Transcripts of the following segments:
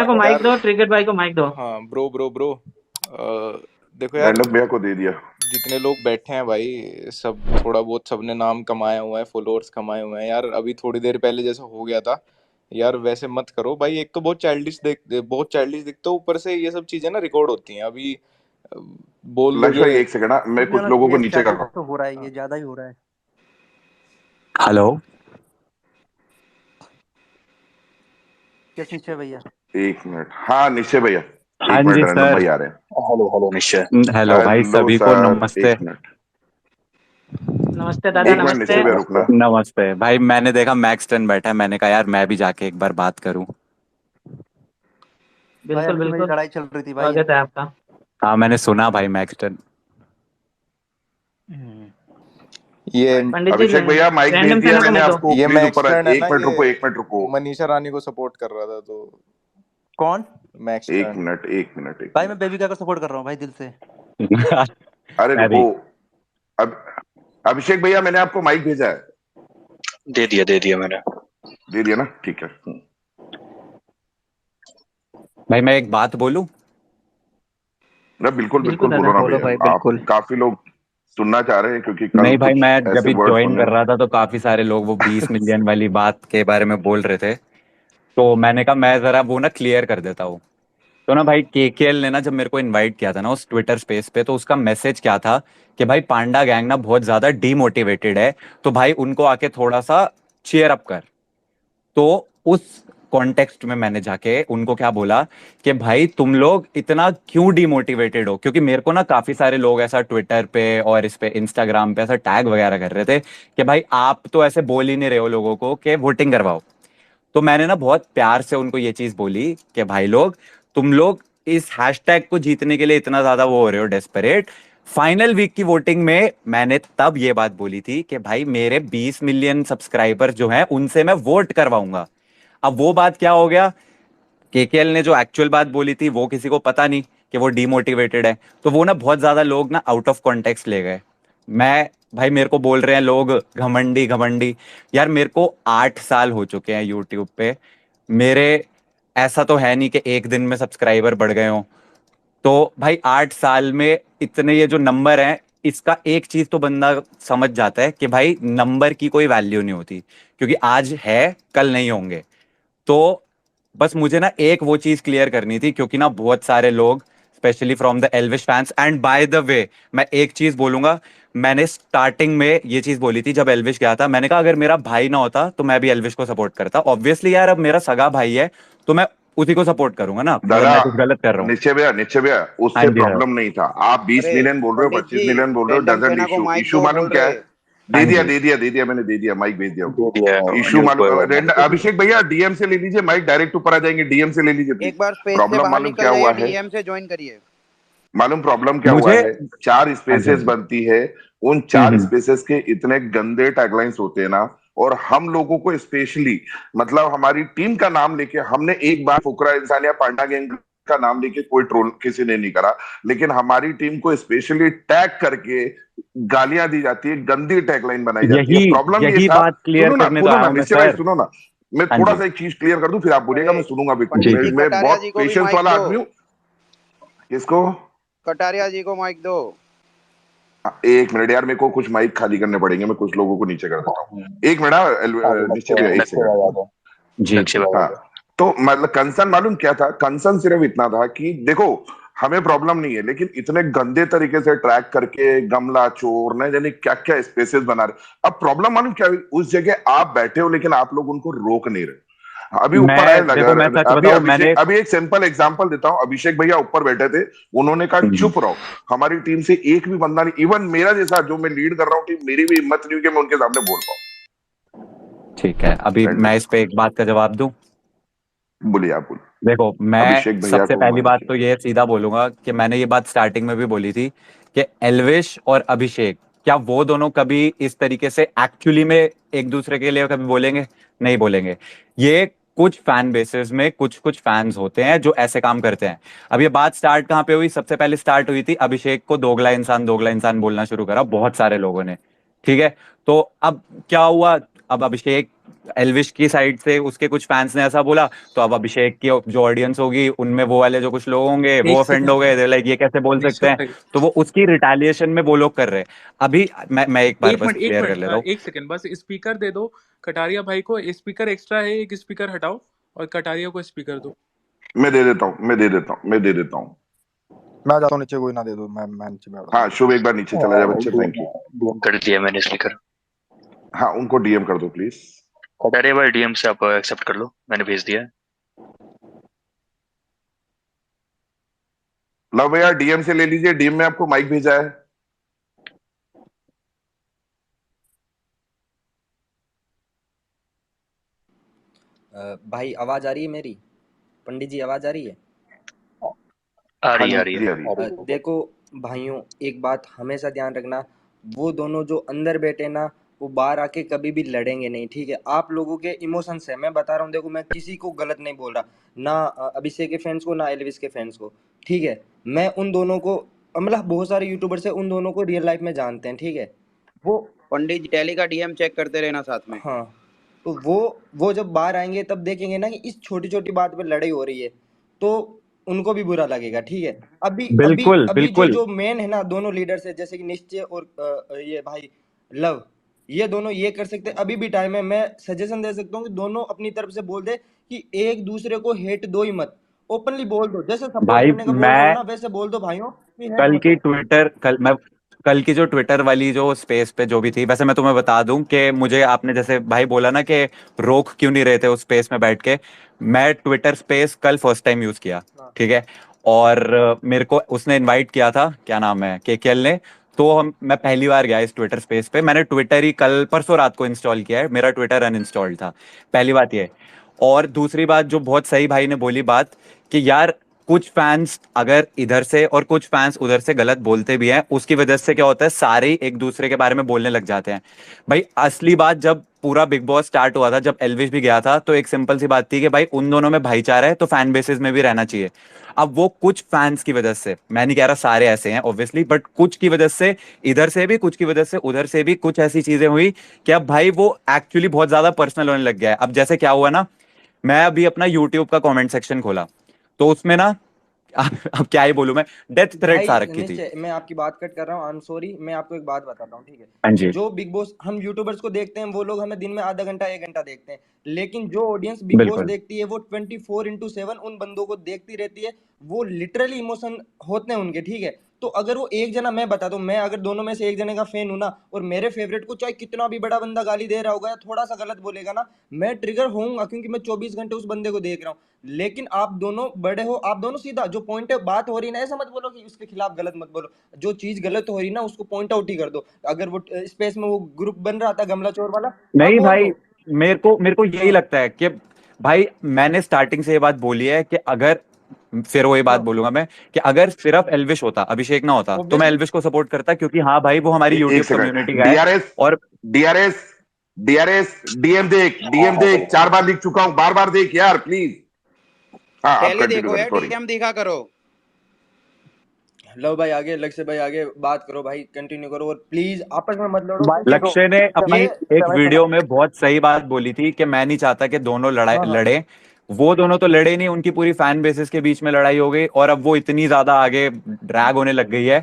को माइक यार दो, क्रिकेट भाई को माइक दो। हाँ ब्रो ब्रो ब्रो। देखो यार, रैंडम भैया को दे दिया। जितने लोग बैठे हैं भाई, सब थोड़ा बहुत सबने नाम कमाया हुआ है, फॉलोअर्स कमाए हुए हैं यार। अभी थोड़ी देर पहले जैसा हो गया था यार, वैसे मत करो भाई। एक तो बहुत चाइल्डिश दिखते हो, ऊपर से ये सब चीजें ना रिकॉर्ड होती हैं अभी। अ, बोल लक्ष्य दोगे। भाई एक सेकंड, टू मैं बी कुछ ऑनेस्ट लोगों को ये नीचे कर रहा चाइल्डिश तो हो रहा है, ये हाँ, ज्यादा ही हो रहा है। हेलो। क्या निश्चय भैया? हूँ। एक मिनट, हाँ निश्चय भैया। हाँ एक मिनट, जी रैंडम सर। भाई आ रहे हैं। हेलो हेलो निश्चय। हेलो भाई, हेलो सभी को सर, नमस्ते। एक मिनट। नमस्ते दादा, एक मिनट नमस्ते। निश्चय भैया रुकना। नमस्ते भाई, मैंने देखा मैक्सटन बैठा है, मैंने कहा यार मैं भी जाके एक बार बात करूं। भाई बिल्कुल अभी तो मेरी बिल्कुल, लड़ाई चल रही थी भाई। स्वागत है आपका। हाँ मैंने सुना भाई मैक्सटन। हम्म। ये पंडित जी, अभिषेक भैया माइक भेज रैंडम दिया सेना को मैंने माइक दो। आपको, ये प्लीज मैक्स ऊपर टर्न है ना, एक मिनट ये रुको, एक मिनट रुको। मनीषा रानी को सपोर्ट कर रहा था तो। कौन? मैक्स एक टर्न। मिनट, एक मिनट, एक भाई मैं मिनट। बेबी को सपोर्ट कर रहा हूँ भाई, दिल से। अरे मैं रुको। भी। अब अभिषेक भैया मैंने आपको माइक भेजा है। दे दिया मैंने। दे दिया ना, ठीक है। भाई मैं एक बात बोलूं? ना बिल्कुल बिल्कुल बिल्कुल, दादा। बोलो ना बोलो भैया। भाई, आप बिल्कुल। काफी लोग सुनना चाह रहे हैं क्योंकि कल नहीं भाई, कुछ मैं जब ऐसे भी वर्ड ज्वाइन सुने कर हैं। रहा था तो काफी सारे लोग वो 20 मिलियन वाली बात के बारे में बोल रहे थे। तो मैंने कहा मैं जरा वो ना क्लियर कर देता हूँ। तो ना भाई, केकेएल ने ना जब मेरे को इनवाइट किया था ना उस ट्विटर स्पेस पे, तो उसका मैसेज क्या था कि भाई पांडा गैंग ना बहुत ज्यादा डीमोटिवेटेड है, तो भाई उनको आके थोड़ा सा चीयर अप कर। तो उस कॉन्टेक्स्ट में मैंने जाके उनको क्या बोला कि भाई तुम लोग इतना क्यों डिमोटिवेटेड हो, क्योंकि मेरे को ना काफी सारे लोग ऐसा ट्विटर पे और इस पे इंस्टाग्राम पे ऐसा टैग वगैरह कर रहे थे कि भाई आप तो ऐसे बोल ही नहीं रहे हो लोगों को कि वोटिंग करवाओ। तो मैंने ना बहुत प्यार से उनको ये चीज बोली कि भाई लोग, तुम लोग इस हैशटैग को जीतने के लिए इतना ज्यादा वो हो रहे हो डेस्परेट। फाइनल वीक की वोटिंग में मैंने तब ये बात बोली थी कि भाई मेरे 20 मिलियन सब्सक्राइबर जो हैं उनसे मैं वोट करवाऊंगा। अब वो बात क्या हो गया, केकेएल ने जो एक्चुअल बात बोली थी वो किसी को पता नहीं कि वो डीमोटिवेटेड है, तो वो ना बहुत ज्यादा लोग ना आउट ऑफ कॉन्टेक्स्ट ले गए। मैं भाई, मेरे को बोल रहे हैं लोग घमंडी घमंडी। यार मेरे को 8 साल हो चुके हैं यूट्यूब पे। मेरे ऐसा तो है नहीं कि एक दिन में सब्सक्राइबर बढ़ गए हों। तो भाई 8 साल में इतने ये जो नंबर हैं, इसका एक चीज तो बंदा समझ जाता है कि भाई नंबर की कोई वैल्यू नहीं होती, क्योंकि आज है कल नहीं होंगे। तो बस मुझे ना एक वो चीज क्लियर करनी थी, क्योंकि ना बहुत सारे लोग specially from the Elvish fans, and by the way मैं एक चीज बोलूंगा। मैंने स्टार्टिंग में ये चीज बोली थी जब एल्विश गया था, मैंने कहा अगर मेरा भाई ना होता तो मैं भी एल्विश को सपोर्ट करता। ऑब्वियसली यार अब मेरा सगा भाई है, तो मैं उसी को सपोर्ट करूंगा ना, मतलब दादा मैं कुछ गलत कर रहा हूँ? निश्चय भैया, निश्चय भैया, हाँ उससे जी सर। प्रॉब्लम नहीं था। आप 20 मिलियन बोल रहे हो, पंडित 25 मिलियन जी, बोल रहे हो, रैंडम डजेंट सेना को इशू। माइक इशू दो मालूम बोल क्या रहे। है? हाँ दे दिया, जी। दे दिया, दे दिया, मैंने दे दिया, माइक भेज दिया दे उनको। दिया इशू अनिल को, मालूम, दे दिया। अभिषेक भैया डीएम से ले लीजिए माइक, डायरेक्ट ऊपर आ जाएंगे। डीएम से ले लीजिए प्लीज। एक बार स्पेस से प्रॉब्लम बाहर मालूम निकल क्या हुआ जाइए, है? डीएम से ज्वाइन करिए। मालूम प्रॉब्लम क्या हुआ मुझे। है? चार हाँ जी हाँ स्पेसेस जी। बनती है। उन चार स्पेसेस के इतने गंदे टैगलाइंस होते हैं ना। और हम लोगों को स्पेशली, मतलब हमारी टीम का नाम लेके हमने एक बार फुकरा इंसान या पांडा गैंग का नाम लेके कोई ट्रोल किसी ने नहीं करा। लेकिन हमारी टीम को स्पेशली टैग करके गालियां दी जाती है, गंदी टैगलाइन बनाई जाती है। यही प्रॉब्लम ये यही था। बात क्लियर करने तो सुनो आया ना हूं मैं निश्चय भाई, सर। सुनो ना। मैं हाँ थोड़ा जी। सा एक चीज क्लियर कर दूं, फिर आप बोलिएगा। अरे मैं सुनूंगा भी। पंडित जी जी, जी। मैं कटारिया बहुत जी को भी पेशेंस माइक वाला दो। आदमी हूँ। किसको? कटारिया जी को माइक दो। एक मिनट यार, मेरे को कुछ माइक खाली करने पड़ेंगे। मैं कुछ लोगों को नीचे कर देता हूँ। एक मिनट, निश्चय भैया एक लक्ष्य सेकंड। बाबा को। जी लक्ष्य बाबा हाँ। को। तो मतलब कंसर्न मालूम क्या था? कंसर्न सिर्फ इतना था कि देखो, हमें प्रॉब्लम नहीं है, लेकिन इतने गंदे तरीके से ट्रैक करके गमला चोर न जाने क्या क्या स्पेसेस बना रहे। अब प्रॉब्लम मालूम क्या हुई? उस जगह आप बैठे हो लेकिन आप लोग उनको रोक नहीं रहे। अभी ऊपर आए मैं लगा। देखो, मैं सच अभी बताऊं, मैंने। अभिषेक, अभी एक सिंपल एग्जांपल देता हूं। अभिषेक भैया ऊपर बैठे थे, उन्होंने कहा हम्म, चुप रहो। हमारी टीम से एक भी बंदा नहीं, इवन मेरा जैसा जो मैं लीड कर रहा हूँ टीम, मेरी भी हिम्मत नहीं हुई कि मैं उनके सामने बोल ठीक है, अभी पाऊं। मैं इस पे एक बात का जवाब दूं। बोलिए, आप बोलिए। देखो, मैं अभिषेक भैया सबसे को पहली माइक बात है। तो ये सीधा बोलूंगा कि मैंने ये बात स्टार्टिंग में भी बोली थी कि एल्विश और अभिषेक, क्या वो दोनों कभी इस तरीके से एक्चुअली में एक दूसरे के लिए कभी बोलेंगे? नहीं बोलेंगे। ये कुछ फैन बेसेस में कुछ कुछ फैंस होते हैं जो ऐसे काम करते हैं। अब ये बात स्टार्ट कहाँ पे हुई? सबसे पहले स्टार्ट हुई थी अभिषेक को दोगला इंसान बोलना शुरू करा बहुत सारे लोगों ने। ठीक है। तो अब क्या हुआ? अब अभिषेक एल्विश की साइड से उसके कुछ फैंस ने ऐसा बोला, तो अब अभिषेक की जो ऑडियंस होगी उनमें वो वाले जो कुछ लोग होंगे वो एक ऑफेंड हो सेकंड गए, लाइक ये कैसे बोल सकते निश्चय हैं। भाई, तो वो उसकी रिटालिएशन में वो लोग कर रहे हैं। अभी मैं एक बार बस क्लियर कर लेता हूँ। एक सेकंड बस स्पीकर दे दो कटारिया भाई को। स्पीकर एक्स्ट्रा है, एक स्पीकर हटाओ और कटारिया को स्पीकर दो। मैं दे देता हूँ, मैं दे देता हूँ, मैं दे देता हूँ। मैं जाता हूँ नीचे, कोई ना दे दो, मैं नीचे बैठ हाँ शुभ, एक बार नीचे चला जा बच्चे, थैंक यू। डीएम कर दिया मैंने स्पीकर। हाँ उनको डीएम कर दो प्लीज। कटारिया भाई डीएम से आप एक्सेप्ट कर लो, मैंने भेज दिया है। लव भैया डीएम से ले लीजिए, डीएम में आपको माइक भेजा है। भाई आवाज आ रही है मेरी? पंडित जी आवाज आ रही है? आ हाँ रही है, आ रही जी, है। आ रही है। देखो भाइयों, एक बात हमेशा ध्यान रखना, वो दोनों जो अंदर बैठे ना, वो बाहर आके कभी भी लड़ेंगे नहीं, ठीक है? आप लोगों के इमोशंस है, मैं बता रहा हूँ। देखो मैं किसी को गलत नहीं बोल रहा, ना अभिषेक के फैंस को, ना एल्विस के फैंस को, ठीक है? मैं उन दोनों को, मतलब बहुत सारे यूट्यूबर्स है, उन दोनों को रियल लाइफ में जानते हैं, ठीक है? वो पंडित जी टैली का डीएम चेक करते रहना साथ में। हाँ, तो वो जब बाहर आएंगे तब देखेंगे ना कि इस छोटी छोटी बात पे लड़ाई हो रही है, तो उनको भी बुरा लगेगा, ठीक है? अभी अभी बिल्कुल अभी जो बिल्कुल जो मेन है ना, दोनों लीडर्स है, जैसे कि निश्चय और ये भाई लव, ये दोनों ये कर सकते हैं, अभी भी टाइम है। मैं सजेशन दे सकता हूँ कि दोनों अपनी तरफ से बोल दे कि एक दूसरे को हेट दो ही मत, ओपनली बोल दो, जैसे सपोर्ट भाई। करने का बोल रहे हो मैं ना, वैसे बोल दो भाइयों कि हेट कल मत की दो। ट्विटर कल मैं कल की जो ट्विटर वाली जो स्पेस पे जो भी थी, वैसे मैं तुम्हें बता दूं कि मुझे आपने जैसे भाई बोला ना कि रोक क्यों नहीं रहे थे उस स्पेस में बैठ के, मैं ट्विटर स्पेस कल फर्स्ट टाइम यूज किया, हाँ ठीक है? और मेरे को उसने इनवाइट किया था, क्या नाम है, केकेएल ने। तो मैं पहली बार गया इस ट्विटर स्पेस पे, मैंने ट्विटर ही कल परसों रात को इंस्टॉल किया है, मेरा ट्विटर अनइंस्टॉल्ड था। पहली बात ये। और दूसरी बात जो बहुत सही भाई ने बोली बात, कि यार कुछ फैंस अगर इधर से और कुछ फैंस उधर से गलत बोलते भी हैं, उसकी वजह से क्या होता है, सारे एक दूसरे के बारे में बोलने लग जाते हैं। भाई असली बात, जब पूरा बिग बॉस स्टार्ट हुआ था, जब एल्विश भी गया था, तो एक सिंपल सी बात थी कि भाई उन दोनों में भाईचारा है तो फैन बेसिस में भी रहना चाहिए। अब वो कुछ फैंस की वजह से, मैं नहीं कह रहा सारे ऐसे हैं ऑब्वियसली, बट कुछ की वजह से इधर से भी, कुछ की वजह से उधर से भी कुछ ऐसी चीजें हुई कि अब भाई वो एक्चुअली बहुत ज्यादा पर्सनल होने लग गया है। अब जैसे क्या हुआ ना, मैं अभी अपना यूट्यूब का कमेंट सेक्शन खोला, तो उसमें ना अब क्या ही बोलूं मैं, डेथ थ्रेट्स आ भाई रखी थी। निश्चय, मैं आपकी बात कट कर रहा हूँ, आई एम सॉरी। मैं आपको एक बात बताता हूँ, ठीक है? हाँ जी। जो बिग बॉस हम यूट्यूबर्स को देखते हैं, वो लोग हमें दिन में आधा घंटा 1 घंटा देखते हैं, लेकिन जो ऑडियंस बिग बॉस बिल्कुल देखती है वो 24x7 उन बंदों को देखती रहती है। वो लिटरली इमोशन होते हैं उनके, ठीक है? तो अगर वो एक जना, मैं बता दूं, मैं अगर दोनों में से एक जने का फैन हूं ना, और मेरे फेवरेट को चाहे कितना भी बड़ा बंदा गाली दे रहा होगा या थोड़ा सा गलत बोलेगा ना, मैं ट्रिगर होऊंगा, क्योंकि मैं 24 घंटे उस बंदे को देख रहा हूँ। लेकिन आप दोनों बड़े हो, आप दोनों सीधा जो पॉइंट है, बात हो रही ना, ऐसा मत बोलो कि उसके खिलाफ गलत मत बोलो। जो चीज गलत हो रही ना, उसको पॉइंट आउट ही कर दो। अगर वो स्पेस में वो ग्रुप बन रहा था गमला चोर वाला, आप नहीं बोल भाई, दो। मेरे को यही हाँ लगता है कि भाई मैंने स्टार्टिंग से ये बात बोली है कि अगर, फिर वही बात हाँ, बोलूंगा मैं, कि अगर सिर्फ एल्विश होता, अभिषेक ना होता, तो मैं ऑब्वियसली। एल्विश को सपोर्ट करता, क्योंकि हाँ भाई वो हमारी एक यूट्यूब कम्युनिटी सेकंड, का है। डीआरएस, और डीआरएस, डीआरएस, डीएम देख, 4 बार लिख चुका हूं, बार बार देख यार प्लीज। हाँ आप टैली कंटिन्यू देखो करें, यार, सॉरी। डीएम देखा करो। लव भाई आगे, लक्ष्य भाई आगे, बात करो भाई, कंटिन्यू करो, और प्लीज आपस में मत लड़ो, भाई क्योंकि देखो, लक्ष्य ने अपनी ये एक वीडियो में बहुत सही बात बोली थी कि मैं नहीं चाहता कि दोनों लड़ाई हाँ हाँ लड़े। वो दोनों तो लड़े नहीं, उनकी पूरी फैन बेसिस के बीच में लड़ाई हो गई, और अब वो इतनी ज्यादा आगे ड्रैग होने लग गई है।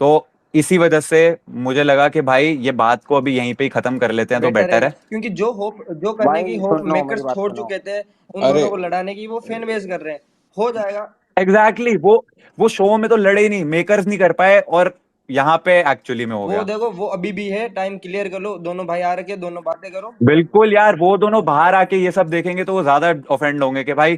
तो इसी वजह से मुझे लगा कि भाई ये बात को अभी यहीं पे ही खत्म कर लेते हैं तो बेटर बेटर है, है। क्योंकि जो होप, जो करने की भाई होप सुनो, मेरी मेकर्स बात छोड़ सुनो। चुके थे उन अरे दोनों को लड़ाने की, वो फैन बेस कर रहे हैं, हो जाएगा। एग्जैक्टली exactly, वो शो में तो लड़े ही नहीं, मेकर्स नहीं कर पाए, और यहाँ पे एक्चुअली में हो वो गया। देखो, वो अभी भी है, टाइम क्लियर कर लो, दोनों भाई आ रखे, दोनों बातें करो। बिल्कुल यार, वो दोनों बाहर आके ये सब देखेंगे तो वो ज्यादा ऑफेंड होंगे कि भाई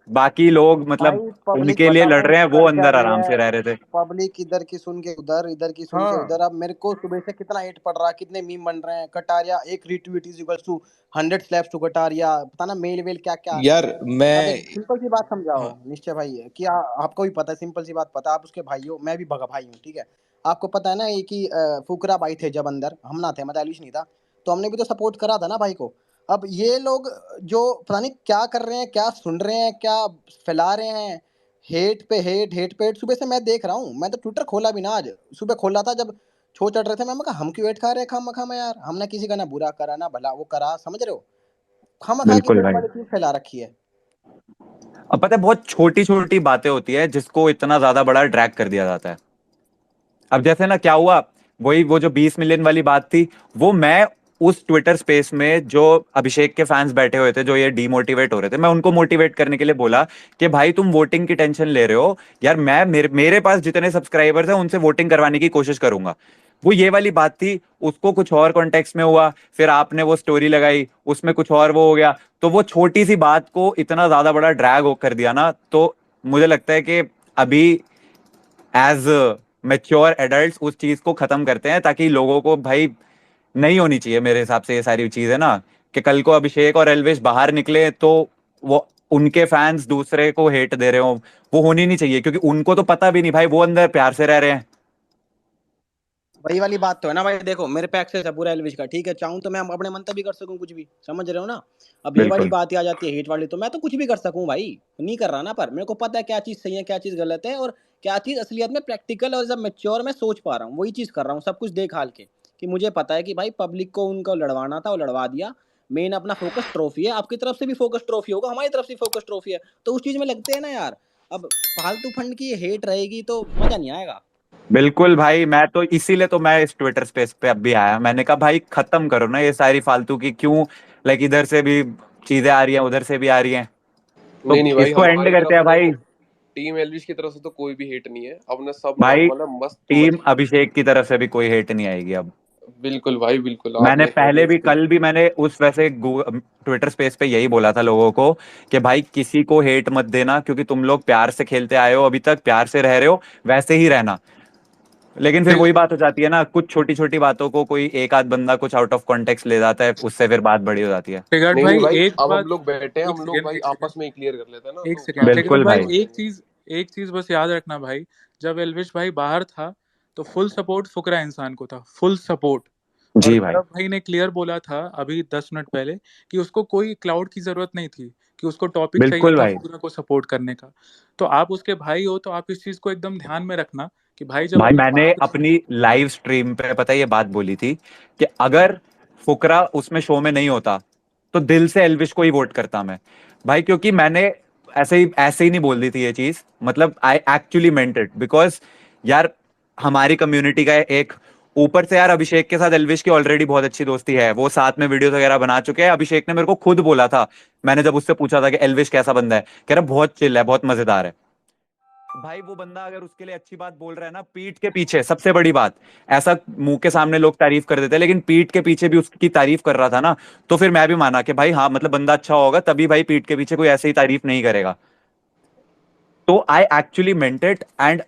बाकी लोग भाई मतलब पब्लिक उनके लिए पता लड़ है रहे हैं, वो कर क्या अंदर रही आराम है? से रह रहे थे। पब्लिक इधर की सुन के उधर, इधर की सुन के हाँ उधर। अब मेरे को सुबह से कितना हेट पड़ रहा है, कितने मीम बन रहे हैं। कटारिया एक retweet is equals to 100 slaps to Kataria, पता ना मेल वेल क्या क्या आ रहे यार हैं। अब एक मैं सिंपल सी बात समझाओ हाँ निश्चय भाई, है कि आपको भी पता है, सिंपल सी बात पता है, आप उसके भाई हो, मैं भी भगा भाई हूँ, ठीक है? आपको पता है ना, एक ही फुकरा भाई थे जब अंदर, हम ना थे, मतलब एलिश नहीं था, तो हमने भी तो सपोर्ट करा था ना भाई को। अब ये लोग जो पता नहीं क्या कर रहे हैं, क्या सुन रहे हैं, क्या फैला रहे हैं, हेट पे हेट, हेट पे हेट। सुबह से मैं देख रहा हूँ, मैं तो ट्विटर खोला भी ना आज, सुबह खोला था जब छो चढ़ रहे थे। मैं कहा हम क्यों वेट खा रहे हैं खामा खामा यार, हमने किसी का ना बुरा करा ना भला वो करा, समझ रहे हो, खामा खा की बिल्कुल वेट भाई। वाली चीज फैला रखी है। अब पता है बहुत छोटी छोटी बातें होती है जिसको इतना ज्यादा बड़ा ड्रैग कर दिया जाता है। अब जैसे ना क्या हुआ, वही वो जो 20 मिलियन वाली बात थी, वो मैं उस ट्विटर स्पेस में जो अभिषेक के फैंस बैठे हुए थे जो ये डीमोटिवेट हो रहे थे, मैं उनको मोटिवेट करने के लिए बोला कि भाई तुम वोटिंग की टेंशन ले रहे हो यार, मैं मेरे पास जितने सब्सक्राइबर्स हैं उनसे वोटिंग करवाने की कोशिश करूंगा। वो ये वाली बात थी, उसको कुछ और कॉन्टेक्स्ट में हुआ, फिर आपने वो स्टोरी लगाई उसमें कुछ और वो हो गया, तो वो छोटी सी बात को इतना ज्यादा बड़ा ड्रैग कर दिया ना। तो मुझे लगता है कि अभी एज मेच्योर एडल्ट उस चीज को खत्म करते हैं, ताकि लोगों को भाई नहीं होनी चाहिए मेरे हिसाब से ये सारी चीजें ना, कि कल को अभिषेक और एल्विश बाहर निकले तो वो उनके फैंस दूसरे को हेट दे रहे हो, वो होनी नहीं चाहिए, क्योंकि उनको तो पता भी नहीं भाई, वो अंदर प्यार से रह रहे हैं। वही वाली बात तो है ना भाई, देखो मेरे पे एक्सेस है पूरा एलविश का, ठीक है, चाहूँ तो मैं अपने मन तक भी कर सकूं कुछ भी, समझ रहे हो ना। अब ये वाली बिल्कुल बात ही आ जाती है हेट वाली, तो मैं तो कुछ भी कर सकूं भाई, नहीं कर रहा ना, पर मेरे को पता है क्या चीज सही है क्या चीज गलत है, और क्या चीज असलियत में प्रैक्टिकल और जब मेच्योर मैं सोच पा रहा हूँ वही चीज कर रहा हूँ, सब कुछ देख हाल के, कि मुझे पता है कि भाई पब्लिक को उनको लड़वाना था वो लड़वा दिया। मेन अपना फोकस ट्रॉफी है, आपकी तरफ से भी फोकस ट्रॉफी होगा, हमारी तरफ से फोकस ट्रॉफी है, तो उस चीज में लगते हैं ना यार। अब फालतू फंड की हेट रहेगी तो मजा नहीं आएगा। बिल्कुल भाई, मैं तो इसीलिए तो मैं इस ट्विटर स्पेस पे अब भी आया, मैंने कहा भाई खत्म करो ना ये सारी फालतू की, क्यों लाइक इधर से भी चीजें आ रही हैं उधर से भी आ रही हैं, तो नहीं नहीं भाई, इसको एंड हमारी करते तरफ हैं से भाई। देखो, टीम एलविश की तरफ से तो कोई भी हेट नहीं है, अपने सब भाई मतलब मस्त टीम मजे। अभिषेक की तरफ से भी कोई हेट नहीं आएगी अब। बिल्कुल भाई बिल्कुल, मैंने आपने कह पहले दिया भी, सही। कल भी मैंने उस वैसे ट्विटर स्पेस पे यही बोला था लोगों को कि भाई किसी को हेट मत देना, क्योंकि तुम लोग प्यार से खेलते आए हो, अभी तक प्यार से रह रहे हो, वैसे ही रहना। लेकिन फिर वही बात हो जाती है ना, कुछ छोटी छोटी बातों को कोई एक आध बंदा कुछ आउट ऑफ कॉन्टेक्स्ट ले जाता है, उससे फिर बात बड़ी हो जाती है। टिगट नहीं नहीं भाई भाई, एक अब हम बात, लोग बैठे हैं, एक हम लोग सेकेंड भाई एक सेकेंड आपस में ही क्लियर कर लेते हैं ना, एक तो सेकेंड बात टिगट बिल्कुल खत्म भाई, भाई। हो एक जाएगी। चीज, एक चीज बस याद रखना भाई, जब एल्विश भाई बाहर था तो फुल सपोर्ट फुकरा इंसान को था, फुल सपोर्ट। और जी भाई। गौरव भाई ने क्लियर बोला था अभी 10 मिनट पहले कि उसको कोई क्लाउड की जरूरत नहीं थी, कि उसको टॉपिक चाहिए बिल्कुल था भाई। फुकरा को सपोर्ट करने का। तो आप उसके भाई हो तो आप इस चीज को एकदम ध्यान में रखना कि भाई जब भाई अभी मैंने बाहर था। अपनी लाइव स्ट्रीम पे पता है ये बात बोली थी कि अगर फुकरा उसमें शो में नहीं होता तो दिल से एल्विश को ही वोट करता मैं भाई, क्योंकि मैंने ऐसे ही नहीं बोल दी थी ये चीज, मतलब I actually meant it, because यार हमारी कम्युनिटी का एक, ऊपर से यार अभिषेक के साथ एल्विश की ऑलरेडी बहुत अच्छी दोस्ती है, वो साथ में वीडियोस वगैरह बना चुके हैं। अभिषेक ने मेरे को खुद बोला था, मैंने जब उससे पूछा था कि एल्विश कैसा बंदा है, कह रहा बहुत चिल है बहुत मजेदार है। भाई वो बंदा अगर उसके लिए अच्छी बात बोल रहा है ना, पीठ के पीछे सबसे बड़ी बात, ऐसा मुंह के सामने लोग तारीफ कर देते हैं लेकिन पीठ के पीछे भी उसकी तारीफ कर रहा था ना, तो फिर मैं भी माना कि भाई हाँ मतलब बंदा अच्छा होगा, तभी भाई पीठ के पीछे कोई ऐसे ही तारीफ नहीं करेगा। तो I actually meant it, and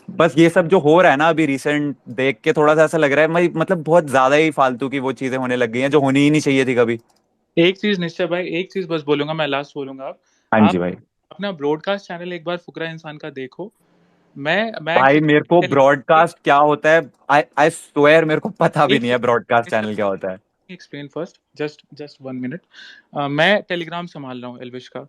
बस ये सब जो हो रहा है ना अभी रिसेंट देख के थोड़ा सा ऐसा लग रहा है भाई, मतलब बहुत ज्यादा ही फालतू की वो चीजें होने लग गई हैं जो होनी ही नहीं चाहिए थी कभी। एक चीज निश्चय भाई, एक चीज बस बोलूंगा, मैं लास्ट बोलूंगा। हाँ जी आप भाई। अपना ब्रॉडकास्ट चैनल एक बार फुकरा इंसान का देखो। मैं भाई एक्चुअली मेरे को टेलीग्राम, ब्रॉडकास्ट क्या होता है, आई आई स्वेयर मेरे को पता भी एक नहीं है ब्रॉडकास्ट सेकंड चैनल क्या होता है। Explain first, just just 1 minute. मैं टेलीग्राम संभाल रहा हूँ एल्विश का,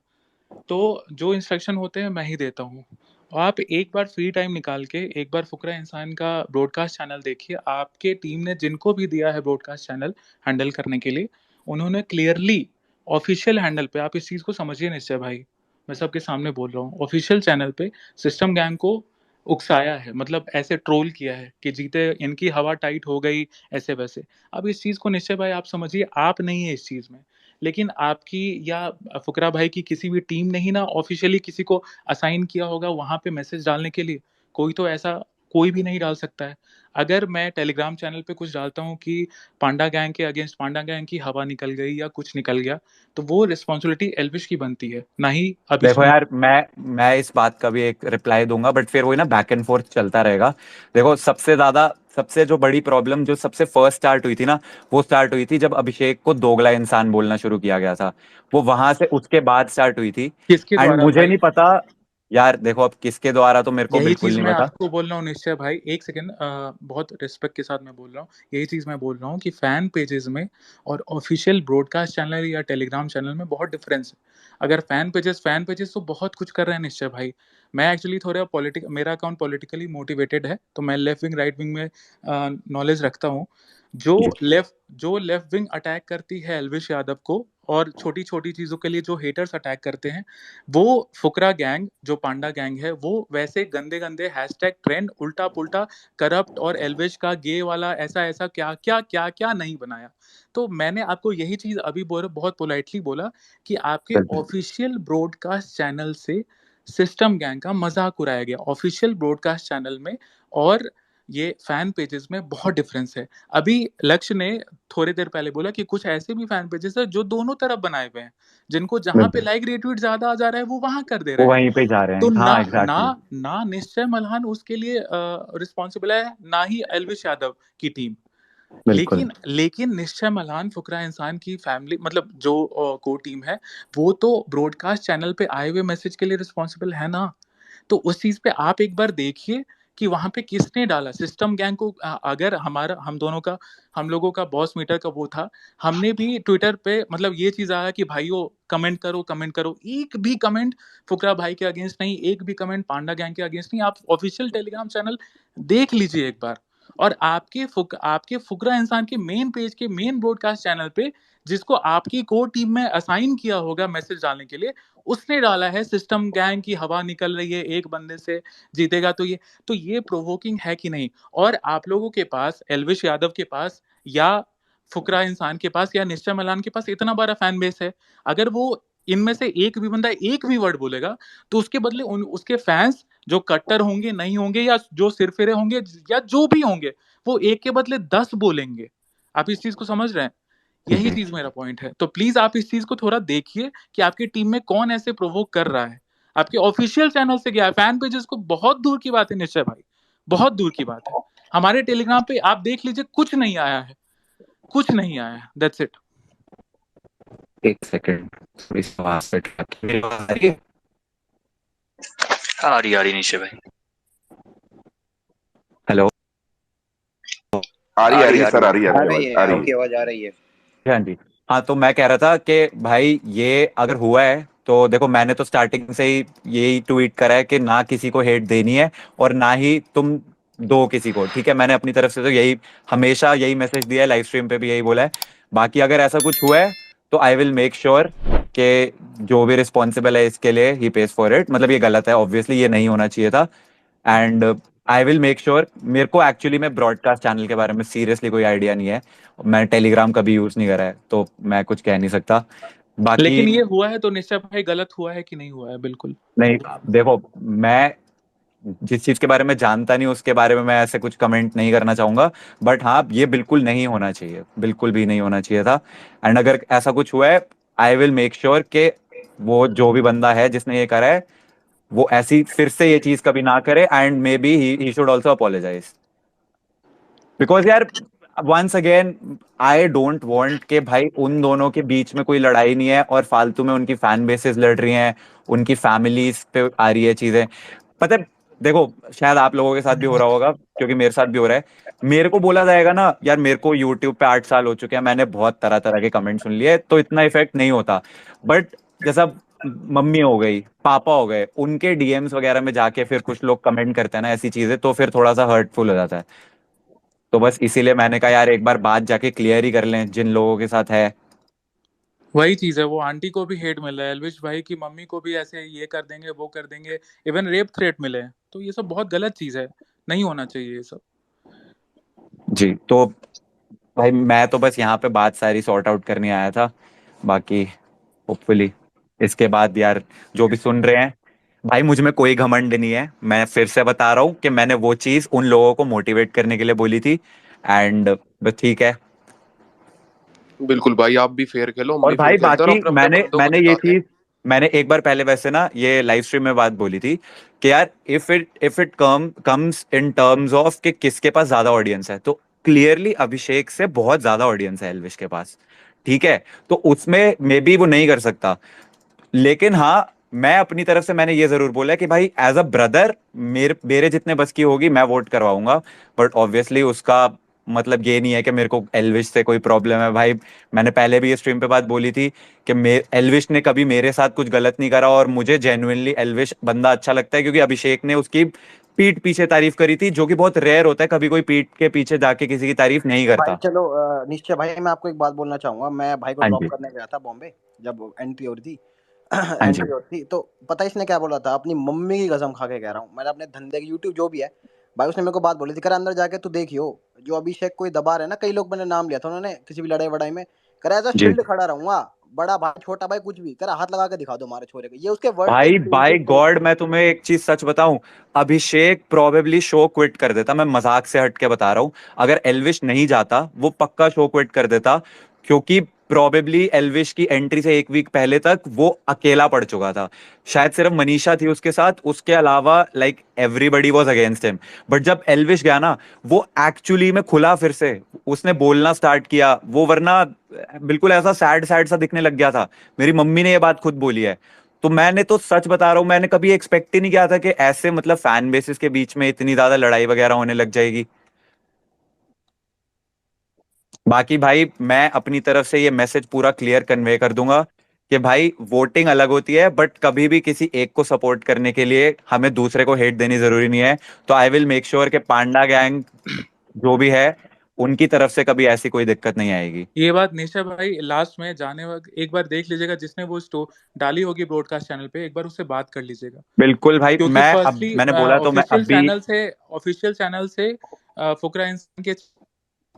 तो जो इंस्ट्रक्शन होते हैं मैं ही देता हूँ। आप एक बार फ्री टाइम निकाल के एक बार फुकरा इंसान का ब्रॉडकास्ट चैनल देखिए, आपके टीम ने जिनको भी दिया है ब्रॉडकास्ट चैनल हैंडल करने के लिए, उन्होंने क्लियरली ऑफिशियल हैंडल पे, आप इस चीज़ को समझिए निश्चय भाई, मैं सबके सामने बोल रहा हूँ, ऑफिशियल चैनल पे सिस्टम गैंग को उकसाया है, मतलब ऐसे ट्रोल किया है कि जीते इनकी हवा टाइट हो गई, ऐसे वैसे। अब इस चीज़ को निश्चय भाई आप समझिए, आप नहीं है इस चीज़ में, लेकिन आपकी या फुकरा भाई की किसी भी टीम ने ही ना ऑफिशियली किसी को असाइन किया होगा वहां पे मैसेज डालने के लिए। कोई तो ऐसा कोई भी नहीं डाल सकता है। अगर मैं टेलीग्राम चैनल पे कुछ डालता हूँ कि पांडा गैंग के अगेंस्ट पांडा गैंग की हवा निकल गई या कुछ निकल गया, तो वो रिस्पॉन्सिबिलिटी एल्विश की बनती है, ना ही देखो अभिषेक। यार मैं इस बात का भी एक रिप्लाई दूंगा, बट फिर वही ना बैक एंड फोर्थ चलता रहेगा। देखो सबसे ज्यादा, सबसे जो बड़ी प्रॉब्लम जो सबसे फर्स्ट स्टार्ट हुई थी ना, वो स्टार्ट हुई थी जब अभिषेक को दोगला इंसान बोलना शुरू किया गया था, वो वहां से उसके बाद स्टार्ट हुई थी। किसके एंड द्वारा मुझे भाई? नहीं पता यार, देखो अब किसके द्वारा तो मेरे को यही बिल्कुल चीज नहीं मैं पता। आपको बोल रहा हूँ निश्चय भाई, एक सेकेंड, बहुत रिस्पेक्ट के साथ मैं बोल रहा हूँ, यही चीज मैं बोल रहा हूँ कि फैन पेजेस में और ऑफिशियल ब्रॉडकास्ट चैनल या टेलीग्राम चैनल में बहुत डिफरेंस है। अगर फैन पेजेस तो बहुत कुछ कर रहे हैं निश्चय भाई। मैं एक्चुअली थोड़ा मेरा अकाउंट पॉलिटिकली मोटिवेटेड है, तो मैं लेफ्ट विंग राइट विंग में नॉलेज रखता हूँ। जो लेफ्ट विंग अटैक करती है एल्विश यादव को, और छोटी छोटी चीजों के लिए जो हेटर्स अटैक करते हैं, वो फुकरा गैंग जो पांडा गैंग है, वो वैसे गंदे गंदे हैशटैग ट्रेंड उल्टा पुल्टा करप्ट और एल्विश का गे वाला ऐसा ऐसा क्या क्या क्या क्या नहीं बनाया। तो मैंने आपको यही चीज अभी बहुत पोलाइटली बोला कि आपके ऑफिशियल ब्रॉडकास्ट चैनल से सिस्टम गैंग का मजाक उड़ाया गया ऑफिशियल ब्रॉडकास्ट चैनल में, और ये फैन पेजेस में बहुत डिफरेंस है। अभी लक्ष्य ने थोड़ी देर पहले बोला कि कुछ ऐसे भी फैन पेजेस है जो दोनों तरफ बनाए हुए हैं, जिनको जहां पे लाइक रिट्वीट ज्यादा आ जा रहा है वो वहां कर दे वो रहे हैं। वहीं पे जा रहे तो हैं। ना हाँ, ना एग्जैक्टली। ना निश्चय मल्हान उसके लिए रिस्पॉन्सिबल है, ना ही एल्विश यादव की टीम। बिल्कुल। लेकिन निश्चय मल्हान फुकरा इंसान की फैमिली, मतलब जो को टीम है, वो तो ब्रॉडकास्ट चैनल पे आए हुए मैसेज के लिए रिस्पॉन्सिबल है ना। तो उस चीज पे आप एक बार देखिए कि वहां पे किसने डाला सिस्टम गैंग को। अगर हम लोगों का बॉस मीटर का वो था, हमने भी ट्विटर पे मतलब ये चीज आया कि भाइयों कमेंट करो, एक भी कमेंट फुकरा भाई के अगेंस्ट नहीं, एक भी कमेंट पांडा गैंग के अगेंस्ट नहीं। आप ऑफिशियल टेलीग्राम चैनल देख लीजिए एक बार, और आपके फुकरा इंसान के मेन पेज के मेन ब्रॉडकास्ट चैनल पे, जिसको आपकी कोर टीम में असाइन किया होगा मैसेज डालने के लिए, उसने डाला है सिस्टम गैंग की हवा निकल रही है, एक बंदे से जीतेगा। तो ये प्रोवोकिंग है कि नहीं। और आप लोगों के पास, एल्विश यादव के पास या फुकरा इंसान के पास या निश्चय मलान के पास इतना बड़ा फैन बेस है, अगर वो इनमें से एक भी बंदा एक भी वर्ड बोलेगा, तो उसके बदले उसके फैंस जो कट्टर होंगे नहीं होंगे, या जो सिरफिरे होंगे, या जो भी होंगे, वो एक के बदले 10 बोलेंगे। आप इस चीज को समझ रहे हैं? यही चीज मेरा पॉइंट है। तो प्लीज आप इस चीज को थोड़ा देखिए कि आपकी टीम में कौन ऐसे प्रोवोक कर रहा है। आपके ऑफिशियल चैनल से गया है, फैन पेजेस को बहुत दूर की बात है निश्चय भाई, बहुत दूर की बात है। हमारे टेलीग्राम पे आप देख लीजिए, कुछ नहीं आया है, कुछ नहीं आया है। That's it. एक सेकंड, थोड़ी सी आवाज पे मेरी आवाज आ रही है? आ रही निश्चय भाई। हेलो। आ रही है सर, आ रही है, आ रही है, आ रही आपकी है। आवाज आ रही है। हाँ जी। हाँ, तो मैं कह रहा था कि भाई ये अगर हुआ है तो देखो, मैंने तो स्टार्टिंग से ही यही ट्वीट करा है कि ना किसी को हेट देनी है और ना ही तुम दो किसी को, ठीक है। मैंने अपनी तरफ से तो यही हमेशा यही मैसेज दिया है, लाइव स्ट्रीम पे भी यही बोला है। बाकी अगर ऐसा कुछ हुआ है तो आई विल मेक श्योर कि जो भी रिस्पॉन्सिबल है इसके लिए ही पेज फॉर इट। मतलब ये गलत है, ऑब्वियसली ये नहीं होना चाहिए था। And I will make sure. मेरे को एक्चुअली में ब्रॉडकास्ट चैनल के बारे में सीरियसली कोई आइडिया नहीं है, मैं टेलीग्राम कभी यूज नहीं करा है, तो मैं कुछ कह नहीं सकता। बाकी लेकिन ये हुआ है तो निश्चय भाई गलत हुआ है कि नहीं हुआ है? बिल्कुल नहीं, देखो, मैं जिस चीज के बारे में जानता नहीं उसके बारे में मैं ऐसे कुछ कमेंट नहीं करना चाहूंगा। बट हाँ, ये बिल्कुल नहीं होना चाहिए, बिल्कुल भी नहीं होना चाहिए था। एंड अगर ऐसा कुछ हुआ है, आई विल मेक श्योर कि वो जो भी बंदा है जिसने ये करा है, वो ऐसी फिर से ये चीज कभी ना करे। And maybe he should also apologise, because यार once again I don't want के भाई उन दोनों के बीच में कोई लड़ाई नहीं है और फालतू में उनकी फैन बेसेस लड़ रही हैं, उनकी फैमिलीज पे आ रही है चीजें। पता है, देखो, शायद आप लोगों के साथ भी हो रहा होगा, क्योंकि मेरे साथ भी हो रहा है। मेरे को बोला जाएगा ना यार, मेरे को यूट्यूब पे 8 साल हो चुके हैं, मैंने बहुत तरह तरह के कमेंट सुन लिए, तो इतना इफेक्ट नहीं होता। बट जैसा मम्मी हो गई, पापा हो गए, उनके डीएम्स वगैरह में जाके फिर कुछ लोग कमेंट करते हैं ना ऐसी चीजें, तो फिर थोड़ा सा हर्टफुल हो जाता है। तो बस इसीलिए मैंने कहा यार एक बार बात जाके क्लियर ही कर लें जिन लोगों के साथ है। वही चीज है, वो आंटी को भी हेट मिल रहा है, एल्विश भाई की मम्मी को भी ऐसे ये कर देंगे वो कर देंगे, इवन रेप थ्रेट मिले हैं। तो ये सब बहुत गलत चीज है, नहीं होना चाहिए ये सब। जी, तो भाई मैं तो बस यहाँ पे बात सारी सॉर्ट आउट करने आया था। बाकी होपफुली इसके बाद यार जो भी सुन रहे हैं, भाई मुझ में कोई घमंड नहीं है। मैं फिर से बता रहा हूँ कि मैंने वो चीज उन लोगों को मोटिवेट करने के लिए बोली थी। एंड बस ठीक है। बिल्कुल भाई, आप भी फेयर खेलो, हम और भी फेयर भाई खेलते हैं, और बाकी अपने अपने मैंने बंदों को मैंने ये जिता के। चीज मैंने एक बार पहले वैसे ना ये लाइव स्ट्रीम में बात बोली थी कि यार if it comes in terms of कि किसके पास ज्यादा ऑडियंस है, तो क्लियरली अभिषेक से बहुत ज्यादा ऑडियंस है एल्विश के पास, ठीक है। तो उसमें मे बी वो नहीं कर सकता, लेकिन हाँ, मैं अपनी तरफ से मैंने ये जरूर बोला कि भाई एज अ ब्रदर मेरे मेरे जितने बस की होगी मैं वोट करवाऊंगा। बट ऑब्वियसली उसका मतलब ये नहीं है कि मेरे को एल्विश से कोई प्रॉब्लम है भाई। मैंने पहले भी ये स्ट्रीम पे बात बोली थी कि एल्विश ने कभी मेरे साथ कुछ गलत नहीं करा, और मुझे जेन्युइनली एल्विश बंदा अच्छा लगता है क्योंकि अभिषेक ने उसकी पीठ पीछे तारीफ करी थी, जो कि बहुत रेयर होता है, कभी कोई पीठ के पीछे जाके किसी की तारीफ नहीं भाई करता। चलो निश्चय भाई, मैं आपको एक बात बोलना चाहूंगा। मैं भाई को हाँ ड्रॉप जी। करने गया था बॉम्बे, जब एंट्री हो रही थी हाँ जी। एंट्री हो रही थी, तो पता है इसने क्या बोला था? अपनी मम्मी की कसम खा के कह रहा हूँ, मैंने अपने धंधे की यूट्यूब जो भी है भाई, उसने मेरे को बात बोली थी, कर अंदर जाके तू देखियो, जो अभिषेक कोई दबा रहे हैं ना, कई लोग मैंने नाम लिया था उन्होंने किसी भी लड़ाई वड़ाई में, कर एज अ जी शील्ड खड़ा रहूंगा, बड़ा भाई छोटा भाई कुछ भी कर, हाथ लगा के दिखा दो हमारे छोरे को। ये उसके वर्ड थे, भाई स्क्रीन बाय शॉट सही है। गॉड, मैं तुम्हें एक चीज सच बताऊं, अभिषेक प्रोबेबली शो क्विट कर देता। मैं मजाक से हट के बता रहा हूं, अगर एल्विश नहीं जाता वो पक्का शो क्विट कर देता, क्योंकि प्रोबेबली एल्विश की एंट्री से एक वीक पहले तक वो अकेला पड़ चुका था। शायद सिर्फ मनीषा थी उसके साथ, उसके अलावा like everybody was against him. But जब एल्विश गया ना, वो एक्चुअली में खुला, फिर से उसने बोलना स्टार्ट किया वो, वरना बिल्कुल ऐसा सैड सैड सा दिखने लग गया था। मेरी मम्मी ने ये बात खुद बोली है। तो मैंने तो सच बता रहा हूं, मैंने कभी एक्सपेक्ट ही नहीं किया था कि ऐसे मतलब फैन बेसिस के बीच में इतनी ज्यादा लड़ाई वगैरह होने लग जाएगी। बाकी भाई मैं अपनी तरफ से ये मैसेज पूरा क्लियर कन्वे कर दूंगा कि भाई वोटिंग अलग होती है, बट कभी भी किसी एक को सपोर्ट करने के लिए हमें दूसरे को हेट देनी जरूरी नहीं है। तो आई विल मेक श्योर कि पांडा गैंग जो भी है उनकी तरफ से कभी ऐसी कोई दिक्कत नहीं आएगी। ये बात निशा भाई लास्ट में जाने वक्त एक बार देख लीजिएगा, जिसने वो डाली होगी ब्रॉडकास्ट चैनल पे, एक बार उससे बात कर लीजिएगा। बिल्कुल भाई, क्योंकि मैं अब फर्स्टली मैंने बोला तो मैं अब भी ऑफिशियल चैनल से फुकरा इंसान के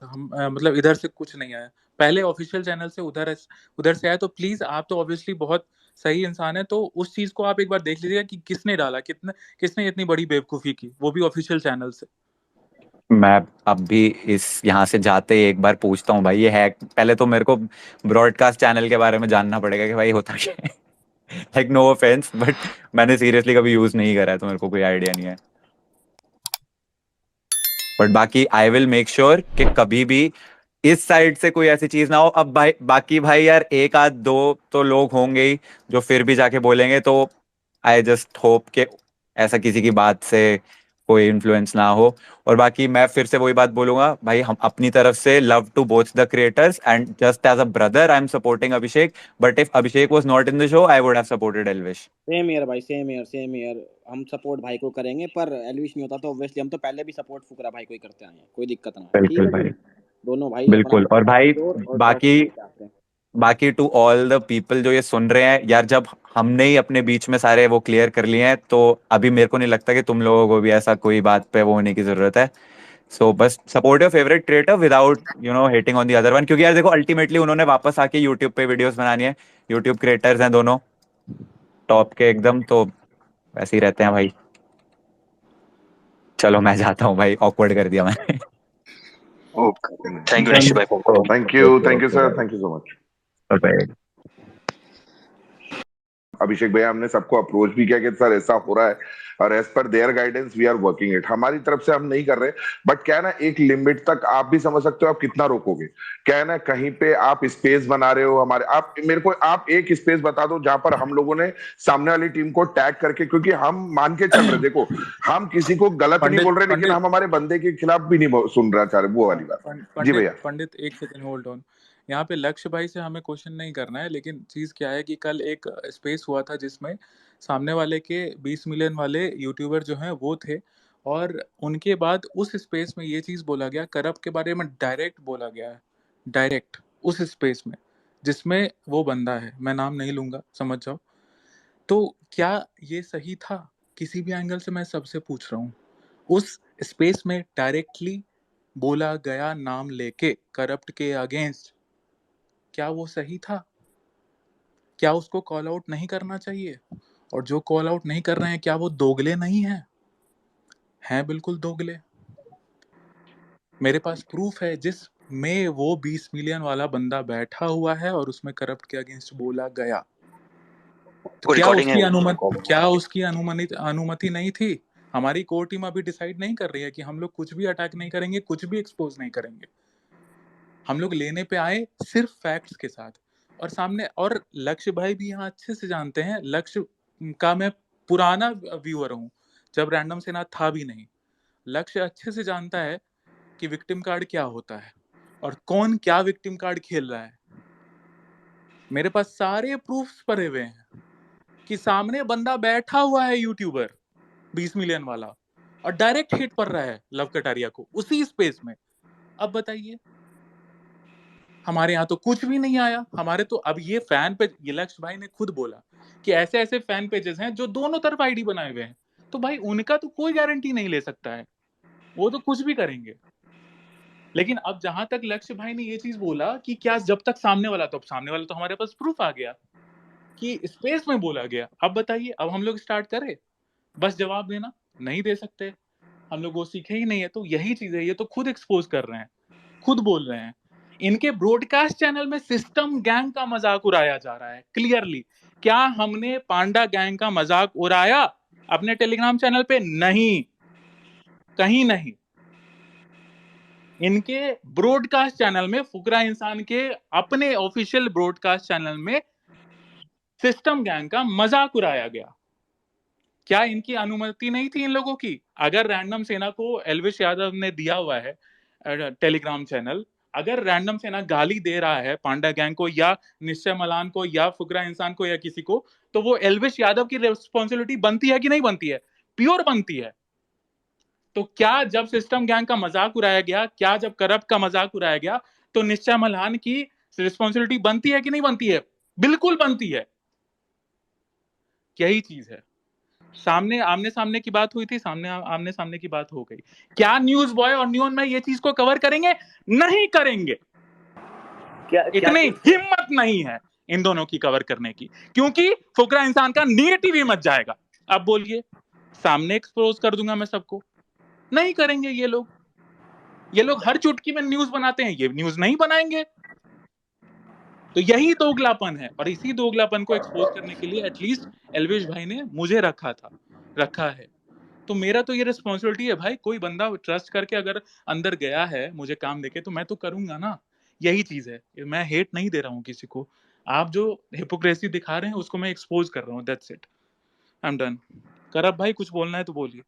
मतलब इधर से कुछ नहीं आया, पहले ऑफिशियल चैनल से उधर से आया। तो प्लीज, आप तो ऑब्वियसली बहुत सही इंसान है, तो उस चीज को आप एक बार देख लीजिएगा कि किसने डाला, किसने इतनी बड़ी बेवकूफी की, वो भी ऑफिशियल चैनल से। मैं अब भी इस यहाँ से जाते ही एक बार पूछता हूँ भाई, ये है पहले तो मेरे को ब्रॉडकास्ट चैनल के बारे में जानना पड़ेगा कि भाई होता क्या है। लाइक नो ऑफेंस, बट मैंने सीरियसली कभी यूज नहीं करा है, तो मेरे को कोई आइडिया नहीं है। बट बाकी आई विल मेक श्योर कि कभी भी इस साइड से कोई ऐसी चीज ना हो। अब भाई बाकी भाई यार एक आध दो तो लोग होंगे ही जो फिर भी जाके बोलेंगे, तो आई जस्ट होप कि ऐसा किसी की बात से कोई इन्फ्लुएंस ना हो। और बाकी मैं फिर से वही बात बोलूंगा भाई, हम अपनी तरफ से love to both the creators, and just as a brother I am supporting Abhishek, but if Abhishek was not in the show I would have supported Elvish. Same here भाई, सेम ईयर सेम ईयर। हम सपोर्ट भाई को करेंगे, पर एलविश नहीं होता तो obviously हम तो पहले भी सपोर्ट फुकरा भाई को ही करते आए हैं, कोई दिक्कत ना है, ठीक बिल्कुल है कि भाई, नहीं? दोनों भाई अपना बिल्कुल। और भाई जोर और बाकी ट्रस्ट लेके आते हैं। बाकी टू ऑल द पीपल जो ये सुन रहे हैं यार, जब हमने ही अपने बीच में सारे वो क्लियर कर लिए हैं, तो अभी मेरे को नहीं लगता कि तुम लोगों को भी ऐसा कोई बात पे वो होने की जरूरत है। सो बस support your favourite creator without hating on the other one, क्योंकि यार देखो अल्टीमेटली उन्होंने वापस आके यूट्यूब पे वीडियोस बनानी है। यूट्यूब क्रिएटर्स हैं दोनों टॉप के एकदम, तो वैसे ही रहते हैं भाई। चलो मैं जाता हूँ भाई, ऑकवर्ड कर दिया मैंने। ओके, थैंक यू निश्चित भाई। Thank you sir, thank you so much. Bye. Abhishek भैया, हमने सबको अप्रोच भी किया कि सर ऐसा हो रहा है, और as per their guidance we are working it. हमारी तरफ से हम नहीं कर रहे, बट क्या है ना, एक लिमिट तक आप भी समझ सकते हो आप कितना रोकोगे। क्या है ना, कहीं पे आप स्पेस बना रहे हो हमारे, आप मेरे को आप एक स्पेस बता दो जहां पर हम लोगों ने सामने वाली टीम को टैग करके, क्योंकि हम मान के चल रहे, देखो हम किसी को गलत नहीं बोल रहे, लेकिन हम हमारे बंदे के खिलाफ भी नहीं सुन रहा चाह रहे, वो वाली बात। जी भैया। पंडित एक सेकंड होल्ड ऑन। यहाँ पे लक्ष्य भाई से हमें क्वेश्चन नहीं करना है, लेकिन चीज क्या है कि कल एक स्पेस हुआ था जिसमें सामने वाले के 20 मिलियन वाले यूट्यूबर जो हैं वो थे, और उनके बाद उस स्पेस में ये चीज बोला गया, करप्ट के बारे में डायरेक्ट बोला गया है, डायरेक्ट उस स्पेस में जिसमें वो बंदा है, मैं नाम नहीं लूंगा, समझ जाओ। तो क्या ये सही था? किसी भी एंगल से मैं सबसे पूछ रहा हूँ, उस स्पेस में डायरेक्टली बोला गया नाम लेके करप्ट के अगेंस्ट, क्या वो सही था? क्या उसको कॉल आउट नहीं करना चाहिए? और जो कॉल आउट नहीं कर रहे हैं, क्या वो दोगले नहीं हैं? हैं बिल्कुल दोगले। मेरे पास प्रूफ है जिस में वो 20 मिलियन वाला बंदा बैठा हुआ है और उसमें करप्ट के अगेंस्ट बोला गया। तो क्या उसकी अनुमति नहीं थी? हमारी कोर टीम अभी डिसाइड नहीं कर रही है कि हम लोग कुछ भी अटैक नहीं करेंगे, कुछ भी एक्सपोज नहीं करेंगे। हम लोग लेने पे आए सिर्फ फैक्ट्स के साथ, और सामने, और लक्ष्य भाई भी यहाँ अच्छे से जानते हैं, लक्ष्य का मैं पुराना व्यूअर हूँ, जब रैंडम सेना था भी नहीं। लक्ष्य अच्छे से जानता है कि विक्टिम कार्ड क्या होता है और कौन क्या विक्टिम कार्ड खेल रहा है। मेरे पास सारे प्रूफ्स पड़े हुए हैं कि सामने बंदा बैठा हुआ है यूट्यूबर 20 मिलियन वाला और डायरेक्ट हिट पड़ रहा है लव कटारिया को उसी स्पेस में। अब बताइए, हमारे यहाँ तो कुछ भी नहीं आया। हमारे तो अब ये फैन पेज, ये लक्ष्य भाई ने खुद बोला कि ऐसे ऐसे फैन पेजेस हैं जो दोनों तरफ आईडी बनाए हुए हैं, तो भाई उनका तो कोई गारंटी नहीं ले सकता है, वो तो कुछ भी करेंगे। लेकिन अब जहां तक लक्ष्य भाई ने ये चीज बोला कि क्या जब तक सामने वाला, तो अब सामने वाला तो हमारे पास प्रूफ आ गया कि स्पेस में बोला गया। अब बताइए, अब हम लोग स्टार्ट करें बस जवाब देना? नहीं दे सकते, हम लोग वो सीखे ही नहीं है। तो यही चीज है, ये तो खुद एक्सपोज कर रहे हैं, खुद बोल रहे हैं। इनके ब्रॉडकास्ट चैनल में सिस्टम गैंग का मजाक उड़ाया जा रहा है क्लियरली। क्या हमने पांडा गैंग का मजाक उड़ाया अपने टेलीग्राम चैनल पे? नहीं, कहीं नहीं। इनके ब्रॉडकास्ट चैनल में, फुकरा इंसान के अपने ऑफिशियल ब्रॉडकास्ट चैनल में सिस्टम गैंग का मजाक उड़ाया गया। क्या इनकी अनुमति नहीं थी इन लोगों की? अगर रैंडम सेना को एल्विश यादव ने दिया हुआ है टेलीग्राम चैनल, अगर रैंडम सेना गाली दे रहा है पांडा गैंग को या निश्चय मलान को या फुकरा इंसान को या किसी को, तो वो एल्विश यादव की रिस्पॉन्सिबिलिटी बनती है कि नहीं बनती है? प्योर बनती है। तो क्या जब सिस्टम गैंग का मजाक उड़ाया गया, क्या जब करप्ट का मजाक उड़ाया गया, तो निश्चय मल्हान की रिस्पॉन्सिबिलिटी बनती है कि नहीं बनती है? बिल्कुल बनती है। यही चीज है। सामने आमने सामने की बात हुई थी, आमने सामने की बात हो गई। क्या न्यूज बॉय और न्यून में ये चीज को कवर करेंगे? नहीं करेंगे। इतनी हिम्मत नहीं है इन दोनों की कवर करने की, क्योंकि फुकरा इंसान का नेगेटिव ही मच जाएगा। अब बोलिए, सामने एक्सपोज कर दूंगा मैं सबको, नहीं करेंगे ये लोग। ये लोग हर चुटकी में न्यूज बनाते हैं, ये न्यूज नहीं बनाएंगे। तो यही दोगलापन है, और इसी दोगलापन को एक्सपोज करने के लिए एटलीस्ट एल्विश भाई ने मुझे रखा है। तो मेरा तो ये रिस्पॉन्सिबिलिटी है भाई, कोई बंदा ट्रस्ट करके अगर अंदर गया है मुझे काम देके, तो मैं तो करूंगा ना। यही चीज है, मैं हेट नहीं दे रहा हूँ किसी को। आप जो हिपोक्रेसी दिखा रहे हैं उसको मैं एक्सपोज कर रहा हूँ, that's it, I am done. करब भाई कुछ बोलना है तो बोलिए।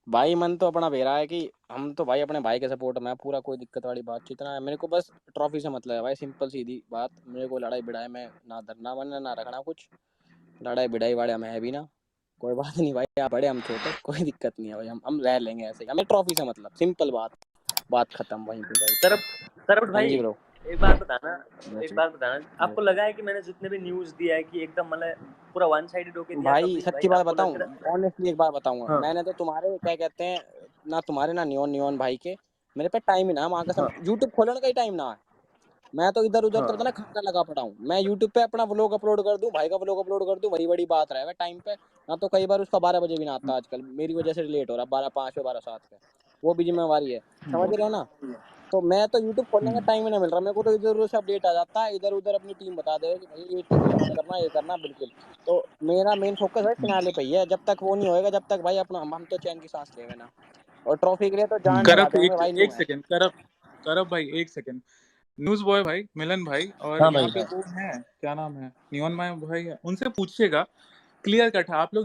भाई मन तो अपना बेरा है कि हम तो भाई अपने भाई के सपोर्ट में पूरा, कोई दिक्कत वाली बातचीत ना है। मेरे को बस ट्रॉफी से मतलब है भाई, सिंपल सीधी बात। मेरे को लड़ाई बिड़ाई में ना धरना बनना ना रखना कुछ, लड़ाई बिड़ाई वाले हमें है भी ना, कोई बात नहीं भाई। आप बड़े हम छोटे, कोई दिक्कत नहीं है भाई, हम रह लेंगे ऐसे ही। हमें ट्रॉफी से मतलब, सिंपल बात खत्म वहीं पे भाई। करप्ट भाई, जी ब्रो, एक बात बताना, आपको लगा है कि मैंने जितने भी न्यूज दिया है कि एकदम मतलब पूरा वन साइडेड होके दिया? भाई सच्ची बात बताऊं, ऑनेस्टली एक बात बताऊंगा, हाँ। मैंने तो तुम्हारे क्या कहते हैं ना, तुम्हारे ना नियोन भाई के मेरे पे टाइम ही ना, वहाँ का यूट्यूब खोलने का ही टाइम ना है। मैं तो इधर उधर तो पता ना खाना लगा पड़ा हूँ। मैं यूट्यूब पे अपना व्लॉग अपलोड कर दूं, भाई का व्लॉग अपलोड कर दूं, वही बड़ी बात रहेगा टाइम पे ना। तो कई बार उसका 12 बजे भी ना आता आजकल, मेरी वजह से लेट हो रहा, 12:05 पे 12:07 पे, वो भी जिम्मेवारी है, समझ रहे हो ना। तो मैं तो यूट्यूब खोलने का टाइम ही नहीं मिल रहा मेरे को, तो इधर उधर से अपडेट आ जाता है, इधर उधर अपनी टीम बता दे कि भाई ये मत करना, ये करना, बिल्कुल। तो मेरा मेन फोकस है फिनाले पे ही है। जब तक वो नहीं होएगा, जब तक भाई अपना हम तो चैन की सांस लेंगे ना। और ट्रॉफी के लिए तो जान लगा करब देंगे भाई, न्यू एक है। सेकंड, करब भाई एक सेकंड। न्यूज बॉय भाई, मिलन भाई, और हाँ यहाँ भाई, पे वो है, क्या नाम है, नियॉन भाई है, उनसे पूछिएगा क्लियर कट है। आप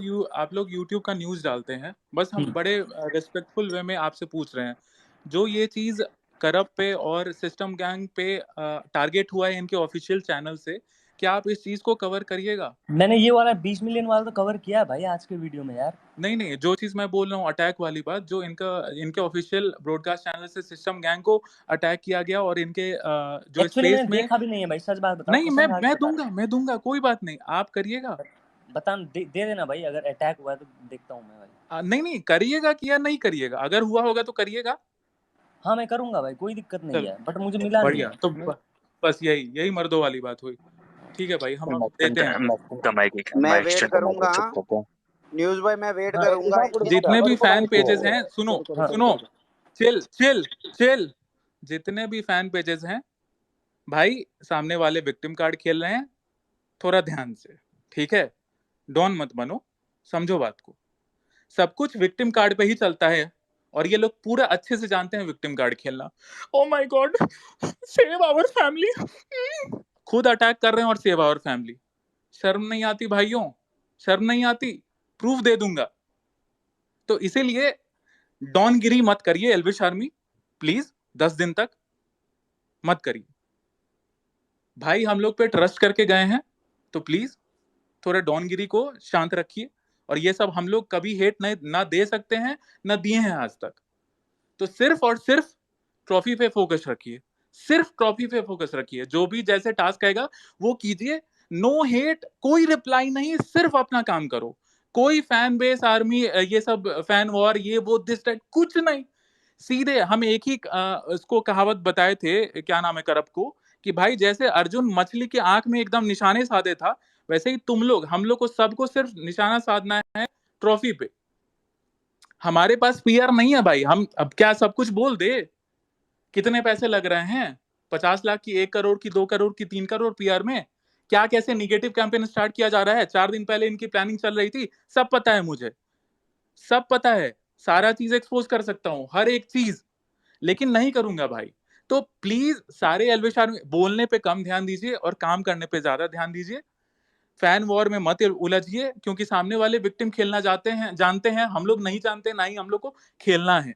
लोग यूट्यूब का न्यूज डालते हैं, बस हम बड़े रिस्पेक्टफुल वे में आपसे पूछ रहे हैं। जो ये चीज करप्ट पे और सिस्टम गैंग पे टारगेट हुआ है इनके ऑफिशियल चैनल से, क्या आप इस चीज को कवर करिएगा? मैंने ये वाला 20 मिलियन वाला तो कवर किया है भाई आज के वीडियो में यार। नहीं, जो चीज मैं बोल रहा हूँ अटैक वाली बात, जो इनके ऑफिशियल ब्रॉडकास्ट चैनल से सिस्टम गैंग को अटैक किया गया और इनके जो एक्चुअली स्पेस मैंने में, देखा भी नहीं है भाई, सच बात बताओ, नहीं कसम खा के बता रहा मैं दूंगा, कोई बात नहीं, आप करिएगा। बता दे देना भाई, अगर अटैक हुआ है तो देखता हूँ मैं भाई। नहीं करिएगा कि या नहीं करिएगा, अगर हुआ होगा तो करिएगा। हाँ मैं करूंगा भाई, कोई दिक्कत नहीं चलो है, बट मुझे मिला नहीं बढ़िया, है। तो बस यही मर्दों वाली बात हुई। ठीक है भाई, हम अब देते हैं। मैं वेट करूंगा न्यूज भाई, मैं वेट हाँ, करूंगा। जितने भी फैन पेजेस हैं, रुको सुनो, चिल, जितने भी फैन पेजेस हैं भाई, सामने वाले विक्टिम कार्ड खेल रहे हैं, थोड़ा ध्यान से, ठीक है? डॉन मत बनो, समझो बात को। सब कुछ विक्टिम कार्ड पे ही चलता है, और ये लोग पूरा अच्छे से जानते हैं विक्टिम कार्ड खेलना। Oh my god, save our family, खुद अटैक कर रहे हैं और सेव आवर फैमिली। शर्म नहीं आती भाइयों, शर्म नहीं आती? प्रूफ दे दूंगा। तो इसीलिए डॉनगिरी मत करिए एल्विश आर्मी, प्लीज 10 दिन तक मत करिए भाई। हम लोग पे ट्रस्ट करके गए हैं, तो प्लीज थोड़ा डॉनगिरी को शांत रखिए। और ये सब हम लोग कभी हेट ना दे सकते हैं, ना दिए हैं आज तक। तो सिर्फ और सिर्फ ट्रॉफी पे फोकस रखिए, सिर्फ ट्रॉफी पे फोकस रखिए। जो भी जैसे टास्क आएगा वो कीजिए। नो हेट, कोई रिप्लाई नहीं, सिर्फ अपना काम करो। कोई फैन बेस आर्मी, ये सब फैन वॉर, ये वो दिस दैट, कुछ नहीं। सीधे हम एक ही इसको कहावत बताए थे, क्या नाम है, करप को, कि भाई जैसे अर्जुन मछली की आंख में एकदम निशाने साधे था, वैसे ही तुम लोग, हम लोग को, सबको सिर्फ निशाना साधना है ट्रॉफी पे। हमारे पास पीआर नहीं है भाई, हम अब क्या सब कुछ बोल दे? कितने पैसे लग रहे हैं? 50 लाख की, 1 करोड़ की, 2 करोड़ की, 3 करोड़ पीआर में? क्या कैसे निगेटिव कैंपेन स्टार्ट किया जा रहा है? 4 दिन पहले इनकी प्लानिंग चल रही थी, सब पता है मुझे, सब पता है। सारा चीज एक्सपोज कर सकता हूं, हर एक चीज, लेकिन नहीं करूंगा भाई। तो प्लीज सारे एल्विश आर्मी, बोलने पे कम ध्यान दीजिए और काम करने पे ज्यादा ध्यान दीजिए। फैन वॉर में मत उलझिए, क्योंकि सामने वाले विक्टिम खेलना जानते हैं, हम लोग नहीं जानते, ना ही हम लोग को खेलना है।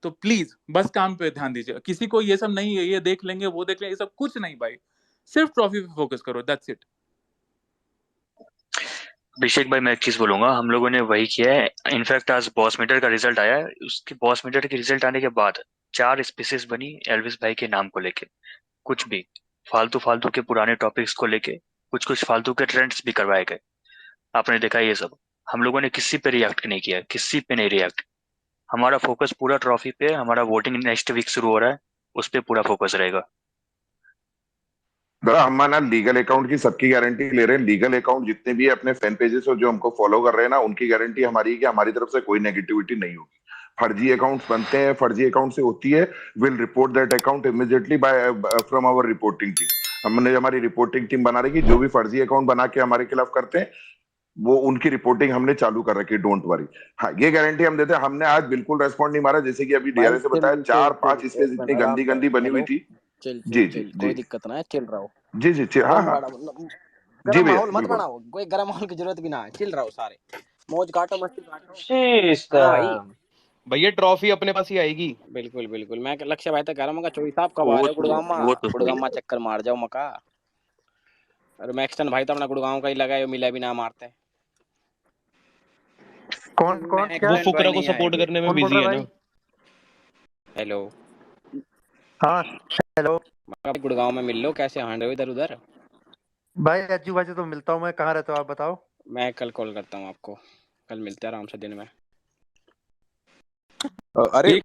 तो प्लीज बस काम पे ध्यान दीजिए। किसी को ये सब नहीं है, ये देख लेंगे, वो देख लेंगे, ये सब कुछ नहीं भाई। सिर्फ ट्रॉफी पे फोकस करो, दैट्स इट। अभिषेक भाई, मैं एक चीज बोलूंगा, हम लोगों ने वही किया है। इनफैक्ट आज बॉस मीटर का रिजल्ट आया है, उसके बॉस मीटर के रिजल्ट आने के बाद 4 स्पीसीज बनी एल्विस भाई के नाम को लेके। कुछ भी फालतू फालतू के पुराने टॉपिक्स को लेके कुछ कुछ फालतू के ट्रेंड्स भी करवाए गए। आपने देखा ये सब। हम लोगों ने किसी पे रिएक्ट नहीं किया, किसी पे नहीं रिएक्ट। हमारा फोकस पूरा ट्रॉफी पे है। हमारा वोटिंग नेक्स्ट वीक शुरू हो रहा है, उस पे पूरा फोकस रहेगा। बड़ा हम ना लीगल अकाउंट की सबकी गारंटी ले रहे हैं। लीगल अकाउंट जितने भी है अपने फैन पेजेस और जो हमको फॉलो कर रहे हैं ना, उनकी गारंटी हमारी है कि हमारी तरफ से कोई नेगेटिविटी नहीं होगी। फर्जी अकाउंट्स बनते हैं, फर्जी अकाउंट से होती है, will report that account immediately by from our reporting team. हमने हमारी रिपोर्टिंग टीम बना रखी, जो भी फर्जी अकाउंट बना के हमारे खिलाफ करते हैं, वो उनकी रिपोर्टिंग हमने चालू कर रखी, डोंट वरी। हाँ, ये गारंटी हम देते हैं। हमने आज बिल्कुल रेस्पॉन्ड नहीं मारा, जैसे कि अभी भाई डीआरएस से बताया, चिल चिल 4-5 चिल, स्पेस एक इतनी मिनट आराम गंदी से। गंदी बनी हुई हेलो, थी। चिल जी चिल जी चिल, जी कोई दिक्कत ना है, चिल रहो। जी जी हाँ गरम हाँ वाला जी गरम भैया माहौल मत बिल्कुल। बनाओ, कोई गरम माहौल की जरूरत भी ना है, चिल रहो सारे, मौज काटो, मस्ती काटो। हाँ भाई, सिस्टम भैया, ट्रॉफी अपने पास ही आएगी। बिल्कुल बिल्कुल। मैं लक्ष्य भाई तक कह रहा हूँ, चोई साहब कब आ वो रहे हो तो गुड़गामा? वो तो सही है। गुड़गामा चक्कर मार जाओ मका। और मैक्सटन भाई तो अपना गुड़गांव का ही लगा है, मिला भी ना मारते। कौन कौन क्या वो मैक्सटन भाई फुकरा को नहीं सपोर्ट आएंगे। करने में कौन बोल बिजी रहा है है ना। भाई? हेलो, हाँ हेलो भाई गुड़गांव में मिल लो, कैसे हांड रहे हो इधर उधर? भाई, अज्जू भाई से तो मिलता हूँ मैं। कहाँ रहते हो आप बताओ? मैं कल कॉल करता हूँ आपको, कल मिलते हैं आराम से दिन में। अरे एक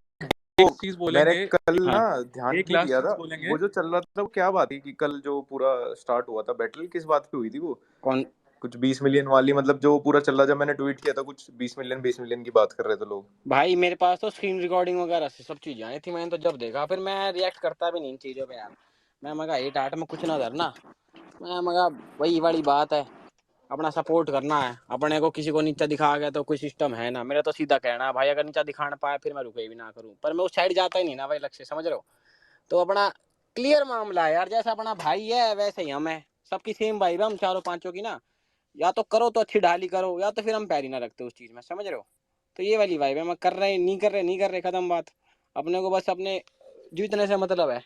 वो चीज मैंने बोलेंगे, कल हाँ ना ध्यान एक नहीं लास्ट दिया चीज था। बोलेंगे। वो जो चल रहा था वो क्या बात थी कि कल जो पूरा स्टार्ट हुआ था बैटल, किस बात पे हुई थी वो? कौन? कुछ 20 मिलियन वाली, मतलब जो पूरा चल रहा, जब मैंने ट्वीट किया था कुछ 20 मिलियन की बात कर रहे थे लोग। भाई मेरे पास तो स्क्रीन रिकॉर्डिंग वगैरह से सब चीजें आई थी, मैंने तो जब देखा, फिर मैं रिएक्ट करता भी नहीं इन चीजों पे यार। मैं मगा 8-8 में कुछ ना धरना, मैं मगा वही वाली बात है, अपना सपोर्ट करना है। अपने को किसी को नीचा दिखा गया तो कोई सिस्टम है ना? मेरा तो सीधा कहना है भाई, अगर नीचा दिखा ना पाया फिर मैं रुके भी ना करूं, पर मैं उस साइड जाता ही नहीं ना भाई, लक्ष्य समझ रहे हो? तो अपना क्लियर मामला है यार, जैसा अपना भाई है वैसे ही हम है, सबकी सेम भाई हम चारों पांचों की ना। या तो करो तो अच्छी ढाली करो, या तो फिर हम पैर ही ना रखते उस चीज में, समझ रहे हो? तो ये वाली वाइब है, मैं कर रहे नहीं कर रहे नहीं कर रहे, खत्म बात। अपने को बस अपने जीतने से मतलब है,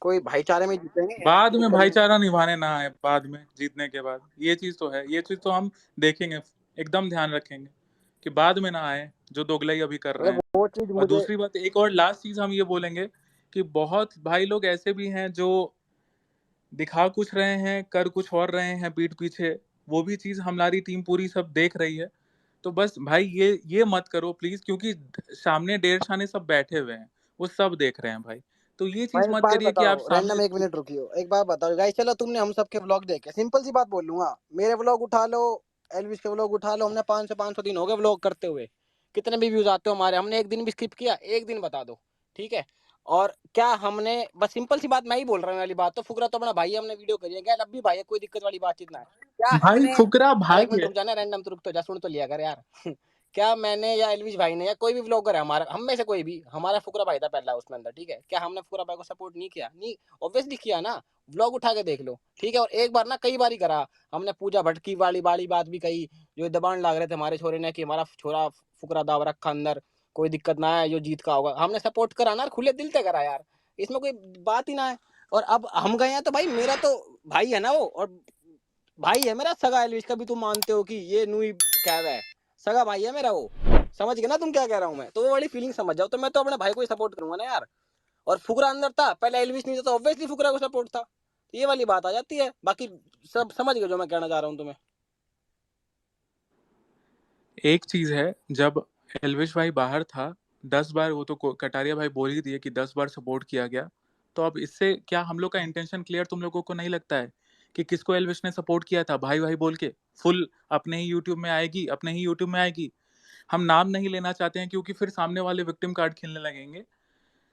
कोई भाईचारे में जीतेंगे, बाद में दिक्कत नहीं। भाईचारा निभाने ना आए, बाद में जीतने के बाद, ये चीज तो है, ये चीज तो हम देखेंगे, एकदम ध्यान रखेंगे कि बाद में ना आए जो दोगलाई अभी कर रहे मतलब हैं। वो चीज और मुझे, दूसरी बात, एक और लास्ट चीज हम ये बोलेंगे कि बहुत भाई लोग ऐसे भी हैं जो दिखा कुछ रहे हैं, कर कुछ और रहे हैं पीठ पीछे, वो भी चीज हमारी टीम पूरी सब देख रही है। तो बस भाई ये मत करो प्लीज, क्योंकि सामने डेढ़ शाने सब बैठे हुए हैं, वो सब देख रहे हैं भाई। तो ये भाई चीज एक मत बात करिए कि आप बताओ, सामने, रैंडम 1 मिनट रुकियो, एक बात बताओ गाइस, चलो तुमने हम सबके व्लॉग देखे, सिंपल सी बात बोल लूंगा, मेरे व्लॉग उठा लो, एल्विस के व्लॉग उठा लो, हमने 500 दिन हो गए व्लॉग करते हुए, कितने भी व्यूज आते हो हमारे, हमने एक दिन भी स्किप किया? एक दिन बता दो, ठीक है? और क्या हमने, बस सिंपल सी बात मैं ही बोल रहा हूँ वाली बात, तो फुकरा तो अपना भाई है, हमने वीडियो करी है, गैल अब भी भाई है, कोई दिक्कत वाली बातचीत ना है। क्या भाई हमने, फुकरा अरे भाई 1 मिनट है। रुक जाना, रैंडम तो रुक तो जा, सुन तो लिया कर यार क्या मैंने या एल्विस भाई ने या कोई भी व्लॉगर है हमारा, हम में से कोई भी, हमारा फुकरा भाई था पहला उसमें अंदर, ठीक है? क्या हमने फुकरा भाई को सपोर्ट नहीं किया? नहीं, ऑब्वियसली किया ना, व्लॉग उठा के देख लो, ठीक है? और एक बार ना, कई बार ही करा हमने, पूजा भट्ट की वाली बात भी कही, जो दबान लाग रहे थे हमारे छोरे ने कि हमारा छोरा फुकरा दाव रखा अंदर, कोई दिक्कत ना है, जो जीत का होगा। हमने सपोर्ट करा ना, खुले दिल से करा यार, इसमें कोई बात ही ना है। और अब हम गए हैं तो भाई मेरा तो भाई है ना वो, और भाई है मेरा सगा एलविश का भी, तुम मानते हो कि ये नूई क्या है, सगा भाई है मेरा वो, समझ गए ना तुम क्या कह रहा हूँ मैं? तो वो वाली फीलिंग समझ जाओ। तो मैं तो अपने भाई को ही सपोर्ट करूंगा ना यार। और फुकरा अंदर था पहले, एलविश नहीं था तो ऑब्वियसली फुकरा को सपोर्ट था। ये वाली बात आ जाती है। बाकी सब समझ गए जो मैं कहना चाह रहा हूँ तुम्हें। एक चीज है, जब एलविश भाई बाहर था 10 बार, वो तो कटारिया भाई बोल ही दिए कि 10 बार सपोर्ट किया गया। तो अब इससे क्या हम लोग का इंटेंशन क्लियर तुम लोगों को नहीं लगता है कि किसको एलविश ने सपोर्ट किया था? भाई भाई बोल के फुल अपने ही यूट्यूब में आएगी, अपने ही यूट्यूब में आएगी। हम नाम नहीं लेना चाहते हैं क्योंकि फिर सामने वाले विक्टिम कार्ड खेलने लगेंगे।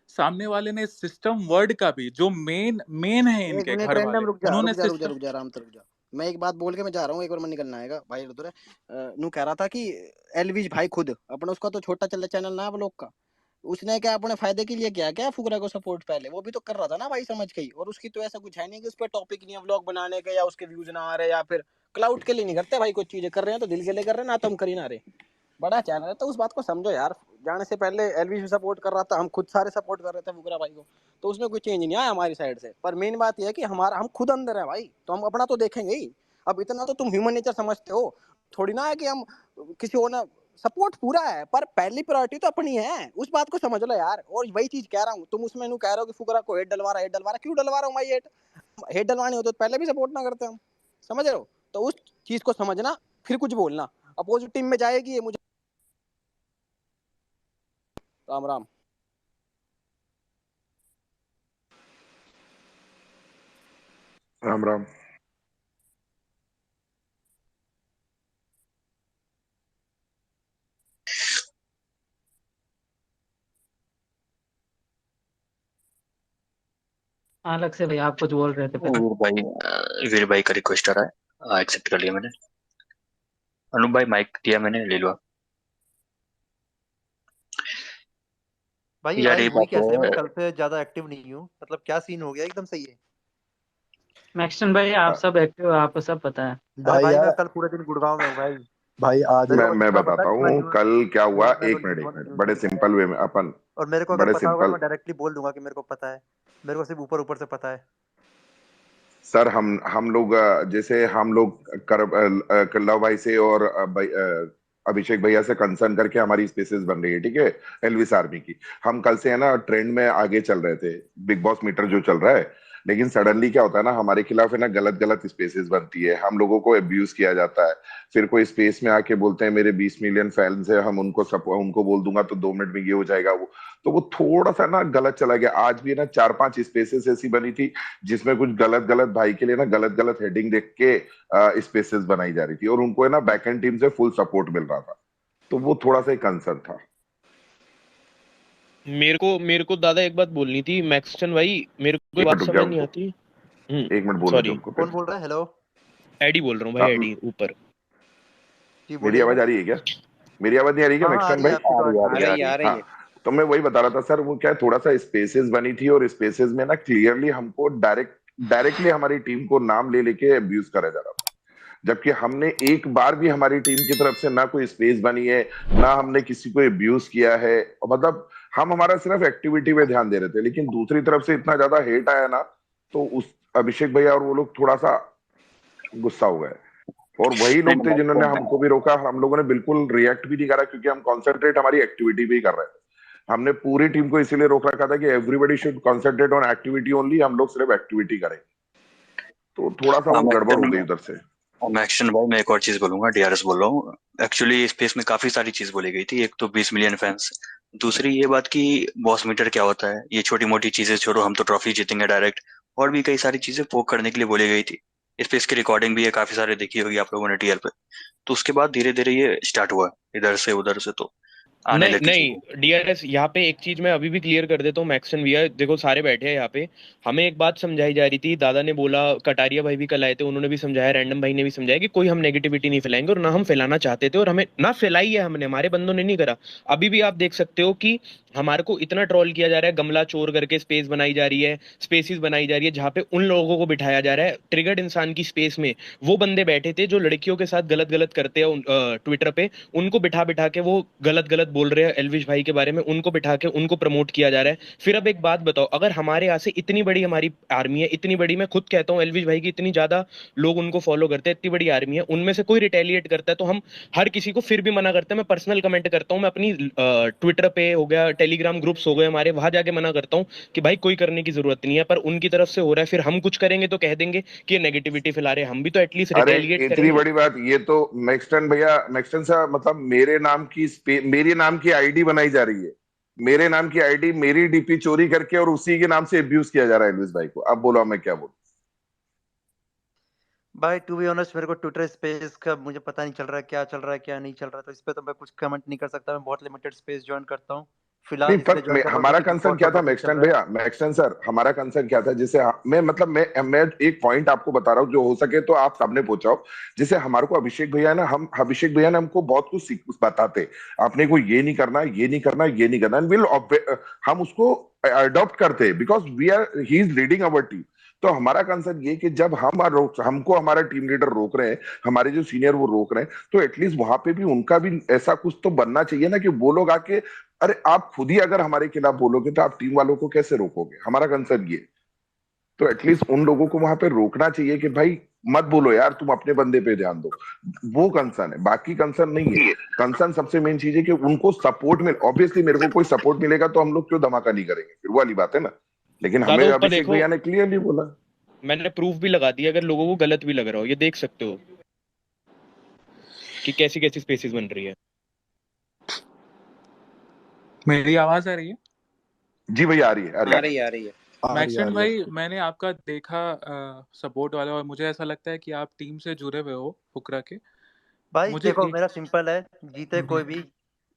सामने वाले ने सिस्टम वर्ड का भी, जो मेन मेन है एक इनके मिनट घर रैंडम, वाले, रुक जा उन्होंने रुक जा रुक जा सिस्टम। रुक जा, आराम से रुक जा। मैं एक बात बोल के मैं जा रहा हूँ, एक बार मैं निकलना आएगा भाई उधर है। नू कह रहा था कि एलविश भाई खुद अपना, उसका तो छोटा चल चैनल ना ब्लॉग का, उसने क्या अपने फायदे के लिए किया क्या फुकरा को सपोर्ट? पहले वो भी तो कर रहा था ना भाई, समझ के ही। और उसकी तो ऐसा कुछ है नहीं कि उस पर टॉपिक नहीं है व्लॉग बनाने के, या उसके व्यूज ना आ रहे, या फिर क्लाउड के लिए नहीं करते भाई। कुछ चीजें कर रहे हैं तो दिल के लिए कर रहे हैं ना, तो हम कर ही ना रहे। बड़ा चैनल है तो उस बात को समझो यार। जाने से पहले एलविश भी सपोर्ट कर रहा था, हम खुद सारे सपोर्ट कर रहे थे फुकरा भाई को, तो उसमें कोई चेंज नहीं आया हमारी साइड से। पर मेन बात यह है कि हमारा, हम खुद अंदर है भाई, तो हम अपना तो देखेंगे ही। अब इतना तो तुम ह्यूमन नेचर समझते हो, थोड़ी ना है कि हम किसी और ना, सपोर्ट पूरा है पर पहली प्रायोरिटी तो अपनी है, उस बात को समझ लो यार। और वही चीज कह रहा हूँ, तुम उसमें कह रहे हो कि फुकरा को हेट डलवा रहा, हेट डलवा रहा, क्यों डलवा रहा हूँ भाई हेट? हेट डलवानी हो तो पहले भी सपोर्ट ना करते हम, समझ रहे हो? तो उस चीज को समझना, फिर कुछ बोलना। अपोजिट टीम में जाएगी ये मुझे। राम राम। राम राम। अलग से भाई आप कुछ बोल रहे थे पहले। वीर भाई का रिक्वेस्ट आ रहा है, एक्सेप्ट कर लिया मैंने। अनूप भाई माइक दिया मैंने, ले लो। भाई यार भाई ये हुई बात कैसे? मैं है, कल से ज्यादा एक्टिव नहीं हूँ, मतलब क्या सीन हो गया एकदम सही है। मैक्सन भाई आप सब एक्टिव हो, आपको सब पता है। अरे भाई भाई मैं यार, कल पूरे दिन गुड़गांव में हूँ भाई। भाई आज मेरे को मैं इतना पता है बताता कि मैं हूँ न्यूज कल क्या हुआ। मेरे को एक मिनट न्यूज एक मिनट, न्यूज बड़े में दिखा है। सिंपल वे में अपन, और मेरे को अगर बड़े पता होगा तो सिंपल। मैं डायरेक्टली बोल दूंगा कि मेरे को पता है। मेरे को सिर्फ ऊपर ऊपर से पता है। सर हम लोग जैसे हम लोग लव भाई से और अभिषेक भैया से कंसर्न करके हमारी स्पेसेस बन रही है, ठीक है, एलविस आर्मी की। हम कल से है ना ट्रेंड में आगे चल रहे थे, बिग बॉस मीटर जो चल रहा है। लेकिन सडनली क्या होता है ना, हमारे खिलाफ है ना गलत गलत स्पेसेस बनती है, हम लोगों को अब्यूज किया जाता है। फिर कोई स्पेस में आके बोलते हैं मेरे 20 मिलियन फैंस है, हम उनको बोल दूंगा तो 2 मिनट में ये हो जाएगा वो। तो वो थोड़ा सा ना गलत चला गया। आज भी ना 4-5 स्पेसेस ऐसी बनी थी जिसमें कुछ गलत गलत भाई के लिए ना गलत गलत हेडिंग देख के स्पेसेस बनाई जा रही थी, और उनको है ना बैकएंड टीम से फुल सपोर्ट मिल रहा था। तो वो थोड़ा सा कंसर्न था। मेरे को दादा एक बात बोलनी थी, मैक्सटन भाई मेरे को एक एक बात मिनट रुक जा समझ नहीं उनको, आती। एक मिनट बोलने दो सॉरी, उनको कौन पहले। बोल रहा है? हेलो एडी बोल रहा हूँ भाई, हाँ, एडी ऊपर। जी मेरी बोलिए आवाज सर। आ रही है क्या? मेरी आवाज नहीं आ रही क्या हाँ हाँ आ मैक्सटन रही है, भाई? आपकी तो आ रही है। आ रही है, आ रही हाँ, है। तो मैं वही बता रहा था सर, वो क्या है, थोड़ा सा स्पेसेस बनी थी और स्पेसेस में ना क्लियरली हमको डायरेक्टली हमारी टीम को नाम ले लेके अब्यूज करा जा रहा था। जबकि हमने एक बार भी हमारी टीम की तरफ से ना कोई स्पेस बनी है, ना हमने किसी को अब्यूज किया है। मतलब हम हमारा सिर्फ एक्टिविटी पे ध्यान दे रहे थे, लेकिन दूसरी तरफ से इतना ज्यादा हेट आया ना, तो उस अभिषेक भैया और वो लोग थोड़ा सा गुस्सा हो गए। और वही नहीं लोग थे जिन्होंने नहीं, हमको भी रोका। हम लोगों ने बिल्कुल रिएक्ट भी नहीं करा क्योंकि हम कॉन्सेंट्रेट हमारी एक्टिविटी पे ही कर रहे थे। हमने पूरी टीम को इसीलिए रोक रखा था कि everybody should concentrate on activity only, हम लोग सिर्फ एक्टिविटी करेंगे। तो थोड़ा सा वो गड़बड़ हो गई उधर से। मैक्सन भाई मैं एक और चीज बोलूंगा, डीआरएस बोल रहा हूँ। एक्चुअली स्पेस में काफी सारी चीज बोली गई थी। एक तो 20 मिलियन फैंस, दूसरी ये बात कि बॉस मीटर क्या होता है, ये छोटी मोटी चीजें छोड़ो, हम तो ट्रॉफी जीतेंगे डायरेक्ट। और भी कई सारी चीजें पोक करने के लिए बोली गई थी। स्पेस की रिकॉर्डिंग भी है, काफी सारे देखी होगी आप लोगों ने टीआर पे। तो उसके बाद धीरे धीरे ये स्टार्ट हुआ, इधर से उधर से तो आने नहीं लगी चीजें। नहीं डीआरएस, यहाँ पे एक चीज मैं अभी भी क्लियर कर देता हूँ। मैक्सन भैया देखो, सारे बैठे हैं यहाँ पे। हमें एक बात समझाई जा रही थी, दादा ने बोला, कटारिया भाई भी कल आए थे, उन्होंने भी समझाया, रैंडम भाई ने भी समझाया कि कोई हम नेगेटिविटी नहीं फैलाएंगे, और ना हम फैलाना चाहते थे, और हमें ना फैलाई है हमने, हमारे बंदों ने नहीं करा। अभी भी आप देख सकते हो कि हमारे को इतना ट्रोल किया जा रहा है, गमला चोर करके स्पेस बनाई जा रही है, स्पेसिस बनाई जा रही है, जहाँ पे उन लोगों को बिठाया जा रहा है ट्रिगर्ड इंसान की स्पेस में। वो बंदे बैठे थे जो लड़कियों के साथ गलत गलत करते हैं ट्विटर पे, उनको बिठा बिठा के वो गलत गलत बोल रहे हैं एल्विश भाई के बारे में, उनको बिठा के उनको प्रमोट किया जा रहा है। फिर अब एक बात बताओ, अगर हमारे यहाँ से इतनी बड़ी हमारी आर्मी है, इतनी बड़ी, मैं खुद कहता हूँ एल्विश भाई की इतनी ज्यादा लोग उनको फॉलो करते हैं, इतनी बड़ी आर्मी है, उनमें से कोई रिटेलिएट करता है तो हम हर किसी को फिर भी मना करते हैं। मैं पर्सनल कमेंट करता हूँ, मैं अपनी ट्विटर पे हो गया, टेलीग्राम ग्रुप्स हो गए हमारे, वहां जाके मना करता हूँ कि भाई कोई करने की जरूरत नहीं है, पर उनकी तरफ से हो रहा है, फिर हम कुछ करेंगे तो कह देंगे कि ये नेगेटिविटी फैला रहे हैं। हम भी तो एटलीस्ट अरे रिटेलिएट इतनी करेंगे। बड़ी बात, ये तो मैक्सटन भैया, मैक्सटन साहब, मतलब मेरे नाम की आईडी बनाई जा रही है, मेरे नाम की आईडी, मेरी डीपी चोरी करके और उसी के नाम से अब्यूज किया जा रहा है एल्विस भाई को। अब बोलो, मैं क्या बोलूं? भाई टू बी ऑनेस्ट मेरे को ट्विटर स्पेस का मुझे पता नहीं चल रहा है क्या चल रहा है क्या नहीं चल रहा है, तो इस पे तो मैं कुछ कमेंट नहीं कर सकता। मैं बहुत लिमिटेड स्पेस ज्वाइन करता हूँ फिलहाल, नहीं, इसलिए ज्वाइन कर रहा हूँ हमारा क्योंकि कंसर्न बहुत क्या था बकवास चल मैक्सटन रहा है। भैया, मैक्सटन सर, हमारा कंसर्न क्या था, जैसे मैं एक पॉइंट आपको बता रहा हूँ, जो हो सके तो आप सामने पहुंचाओ। जैसे हमारे को अभिषेक भैया ना, हम अभिषेक भैया ने हमको बहुत कुछ बताते, आपने को ये नहीं करना, ये नहीं करना, ये नहीं करना, हम उसको अडॉप्ट करते, because he is leading our team. तो हमारा कंसर्न ये कि जब हमको हमारा टीम लीडर रोक रहे हैं, हमारे जो सीनियर वो रोक रहे हैं, तो एटलीस्ट वहां पे भी उनका भी ऐसा कुछ तो बनना चाहिए ना, कि वो लोग आके, अरे आप खुद ही अगर हमारे खिलाफ बोलोगे तो आप टीम वालों को कैसे रोकोगे? हमारा कंसर्न ये। तो एटलीस्ट उन लोगों को वहां पे रोकना चाहिए कि भाई मत बोलो यार, तुम अपने बंदे पे ध्यान दो। वो कंसर्न है, बाकी कंसर्न नहीं है। कंसर्न सबसे मेन चीज है कि उनको सपोर्ट मिले। ऑब्वियसली मेरे को कोई सपोर्ट मिलेगा तो हम लोग क्यों धमाका नहीं करेंगे, फिर वो वाली बात है ना। लेकिन हमें दादा ऊपर अभिषेक देखो, भैया ने क्लियरली बोला। मैंने प्रूफ भी लगा दिया, अगर लोगों को गलत भी लग रहा हो, ये देख सकते हो कि कैसी कैसी स्पेसिस बन रही है। मेरी आवाज आ रही है? जी भैया, आ रही है, आ रही है। आ रही है, आ रही है। मैक्सन भाई, मैंने आपका देखा सपोर्ट वाला, और मुझे ऐसा लगता है कि आप टीम से जुड़े हुए हो फुकरा के। भाई मुझे देखो एक मेरा सिंपल है, जीते कोई भी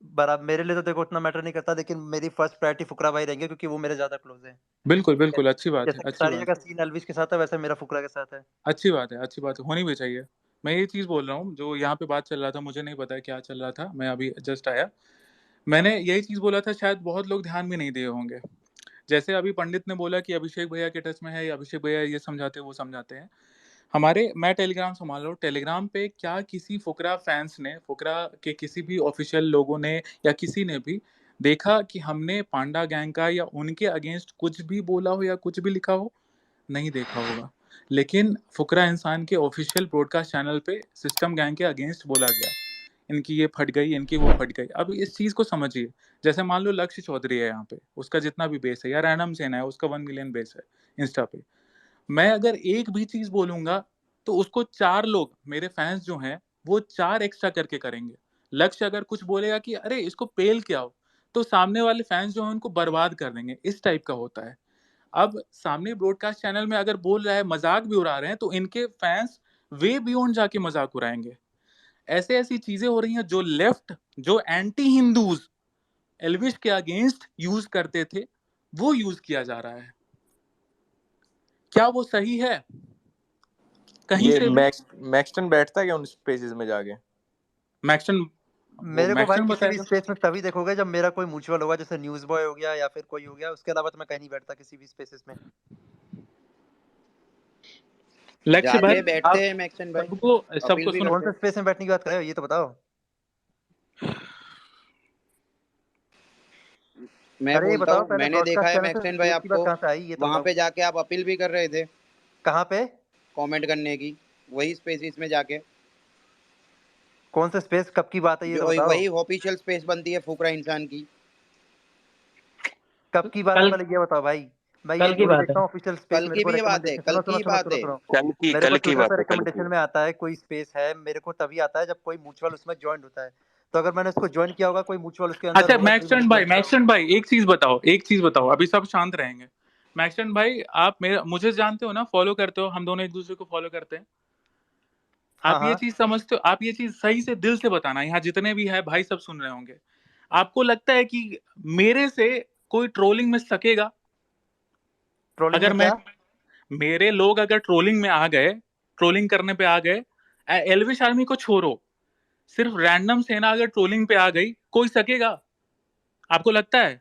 बराबर मेरे लिए तो देखो उतना मैटर नहीं करता, लेकिन मेरी फर्स्ट प्रायोरिटी फुकरा भाई रहेंगे क्योंकि वो मेरे ज्यादा क्लोज है। बिल्कुल बिल्कुल, अच्छी बात है, जैसे अच्छी कटारिया बात का है, सीन एल्विश के साथ है, वैसे मेरा फुकरा के साथ है। अच्छी बात है, अच्छी बात है, होनी भी चाहिए। मैं ये चीज बोल रहा हूँ, जो यहाँ पे बात चल रहा था, मुझे नहीं पता क्या चल रहा था, मैं अभी जस्ट आया। मैंने यही चीज बोला था, शायद बहुत लोग ध्यान भी नहीं दिए होंगे। जैसे अभी पंडित ने बोला कि अभिषेक भैया के टच में है, या अभिषेक भैया ये समझाते हैं वो समझाते हैं। मैं टेलीग्राम संभाल रहा हूँ, टेलीग्राम पे क्या किसी फुकरा फैंस ने, फुकरा के किसी भी ऑफिशियल लोगों ने या किसी ने भी देखा कि हमने पांडा गैंग का या उनके अगेंस्ट कुछ भी बोला हो या कुछ भी लिखा हो? नहीं देखा होगा। लेकिन फुकरा इंसान के ऑफिशियल ब्रॉडकास्ट चैनल पे सिस्टम गैंग के अगेंस्ट बोला गया, इनकी ये फट गई, इनकी वो फट गई। अब इस चीज को समझिए, जैसे मान लो लक्ष्य चौधरी है यहाँ पे, उसका जितना भी बेस है, या रैनम सेना है, उसका 1 मिलियन बेस है इंस्टा पे। मैं अगर एक भी चीज बोलूंगा तो उसको 4 लोग, मेरे फैंस जो हैं, वो 4 एक्स्ट्रा करके करेंगे। लक्ष्य अगर कुछ बोलेगा कि अरे इसको पेल क्या हो, तो सामने वाले फैंस जो हैं उनको बर्बाद कर देंगे। इस टाइप का होता है। अब सामने ब्रॉडकास्ट चैनल में अगर बोल रहा है, मजाक भी उड़ा रहे हैं, तो इनके फैंस वे बियॉन्ड जाके मजाक उड़ाएंगे। ऐसे ऐसी चीजें हो रही हैं जो लेफ्ट, जो एंटी हिंदूज एल्विश के अगेंस्ट यूज करते थे, वो यूज किया जा रहा है। क्या वो सही है? कहीं ये से भी मैक्सटन बैठता है क्या उन स्पेसेस में जाके? मैक्सन, वो मेरे को भाई मैक्सन किसी भी बताएगा। स्पेस में तभी देखोगे जब मेरा कोई म्यूचुअल होगा, जैसे न्यूज़ बॉय हो गया या फिर कोई हो गया, उसके अलावा तो मैं कहीं नहीं बैठता किसी भी स्पेसेस में। लक्ष्य जाते भाई, बैठते आप हैं मैक्सन भाई, अपील सबको भी सुनो। कौन करते से हैं। स्पेस में बैठने की बात कर रहे हो, ये तो बताओ। मैं अरे ये बोलता बताओ हूँ, पहले, मैंने देखा ब्रॉडकास्ट है चैनल से मैक्सन भाई स्पेस की बात आपको, कहाँ से आई, ये तो वहां बताओ। पे जाके आप अपील भी कर रहे थे कहाँ पे? कमेंट करने की, वही स्पेसिस में जाके, कौन से स्पेस, कब की बात है ये जो तो बताओ। वही ऑफिशियल स्पेस बनती है फुकरा इंसान की। कब की बात है कल पहले ये बताओ भाई। मैं ये कल की थोड़ी बात देखता है। हूँ ऑफिशियल स्पेस, कल मेरे की को भी ये बात है, रिकमेंडेशन, कल सुनो सुनो की सुनो बात सुनो है। सुनो। कल मेरे को की ट्विटर बात पे है, कल की। रिकमेंडेशन में आता है कोई स्पेस है, मेरे को तभी आता है जब कोई म्यूचुअल उसमें ज्वाइन होता है। तो अगर मैंने उसको ज्वाइन किया होगा, कोई म्यूचुअल उसके अंदर अच्छा होगा तभी मैंने ज्वाइन किया होगा। मैक्सन भाई, एक चीज बताओ, अभी सब शांत रहेंगे। मैक्सन भाई, आप मुझे जानते हो ना, फॉलो करते हो, हम दोनों एक दूसरे को फॉलो करते हैं। हाँ आप ये हाँ। चीज समझते हो, आप ये चीज सही से दिल से बताना, यहाँ जितने भी है भाई सब सुन रहे होंगे। आपको लगता है कि मेरे से कोई ट्रोलिंग में सकेगा? ट्रोलिंग अगर में मैं, क्या? मेरे लोग अगर ट्रोलिंग में आ गए, ट्रोलिंग करने पे आ गए, एल्विश आर्मी को छोड़ो, सिर्फ रैंडम सेना अगर ट्रोलिंग पे आ गई, कोई सकेगा? आपको लगता है?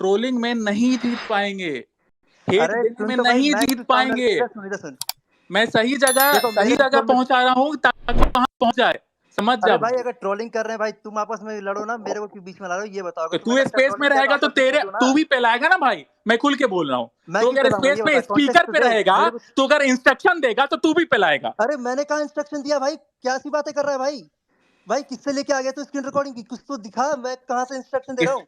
ट्रोलिंग में नहीं जीत पाएंगे, हेट अरे देने सुन में तो भाई, नहीं मैं जीत कुछ पाएंगे। इधर सुन मैं सही जगह देखो, मेरे को ट्रोल पहुंचा रहा हूँ ताकि वहां पहुंच जाए, समझ जा अरे भाई भाई। अगर ट्रोलिंग कर रहे हैं भाई, तुम आपस में लड़ो ना, मेरे को क्यों बीच में ला रहे हो, ये बताओ। तो अगर तू तुम्हें लगता है स्पेस में ट्रोलिंग किया रहेगा तो आपस में तेरे कूदो ना। तू भी पिलाएगा ना भाई, मैं खुल के बोल रहा हूँ। मैं तो क्यों अगर पिलाऊंगा, स्पेस ये में बता, स्पीकर कॉन्टेक्स्ट पे तो दे रहेगा मेरे को। तो अगर इंस्ट्रक्शन देगा तो तू भी पिलाएगा। अरे मैंने कहा इंस्ट्रक्शन दिया भाई, क्या सी बातें कर रहा है भाई। भाई किससे लेके आ गया तो स्क्रीन रिकॉर्डिंग की? कुछ तो दिखा, मैं कहाँ से इंस्ट्रक्शन दे रहा हूँ?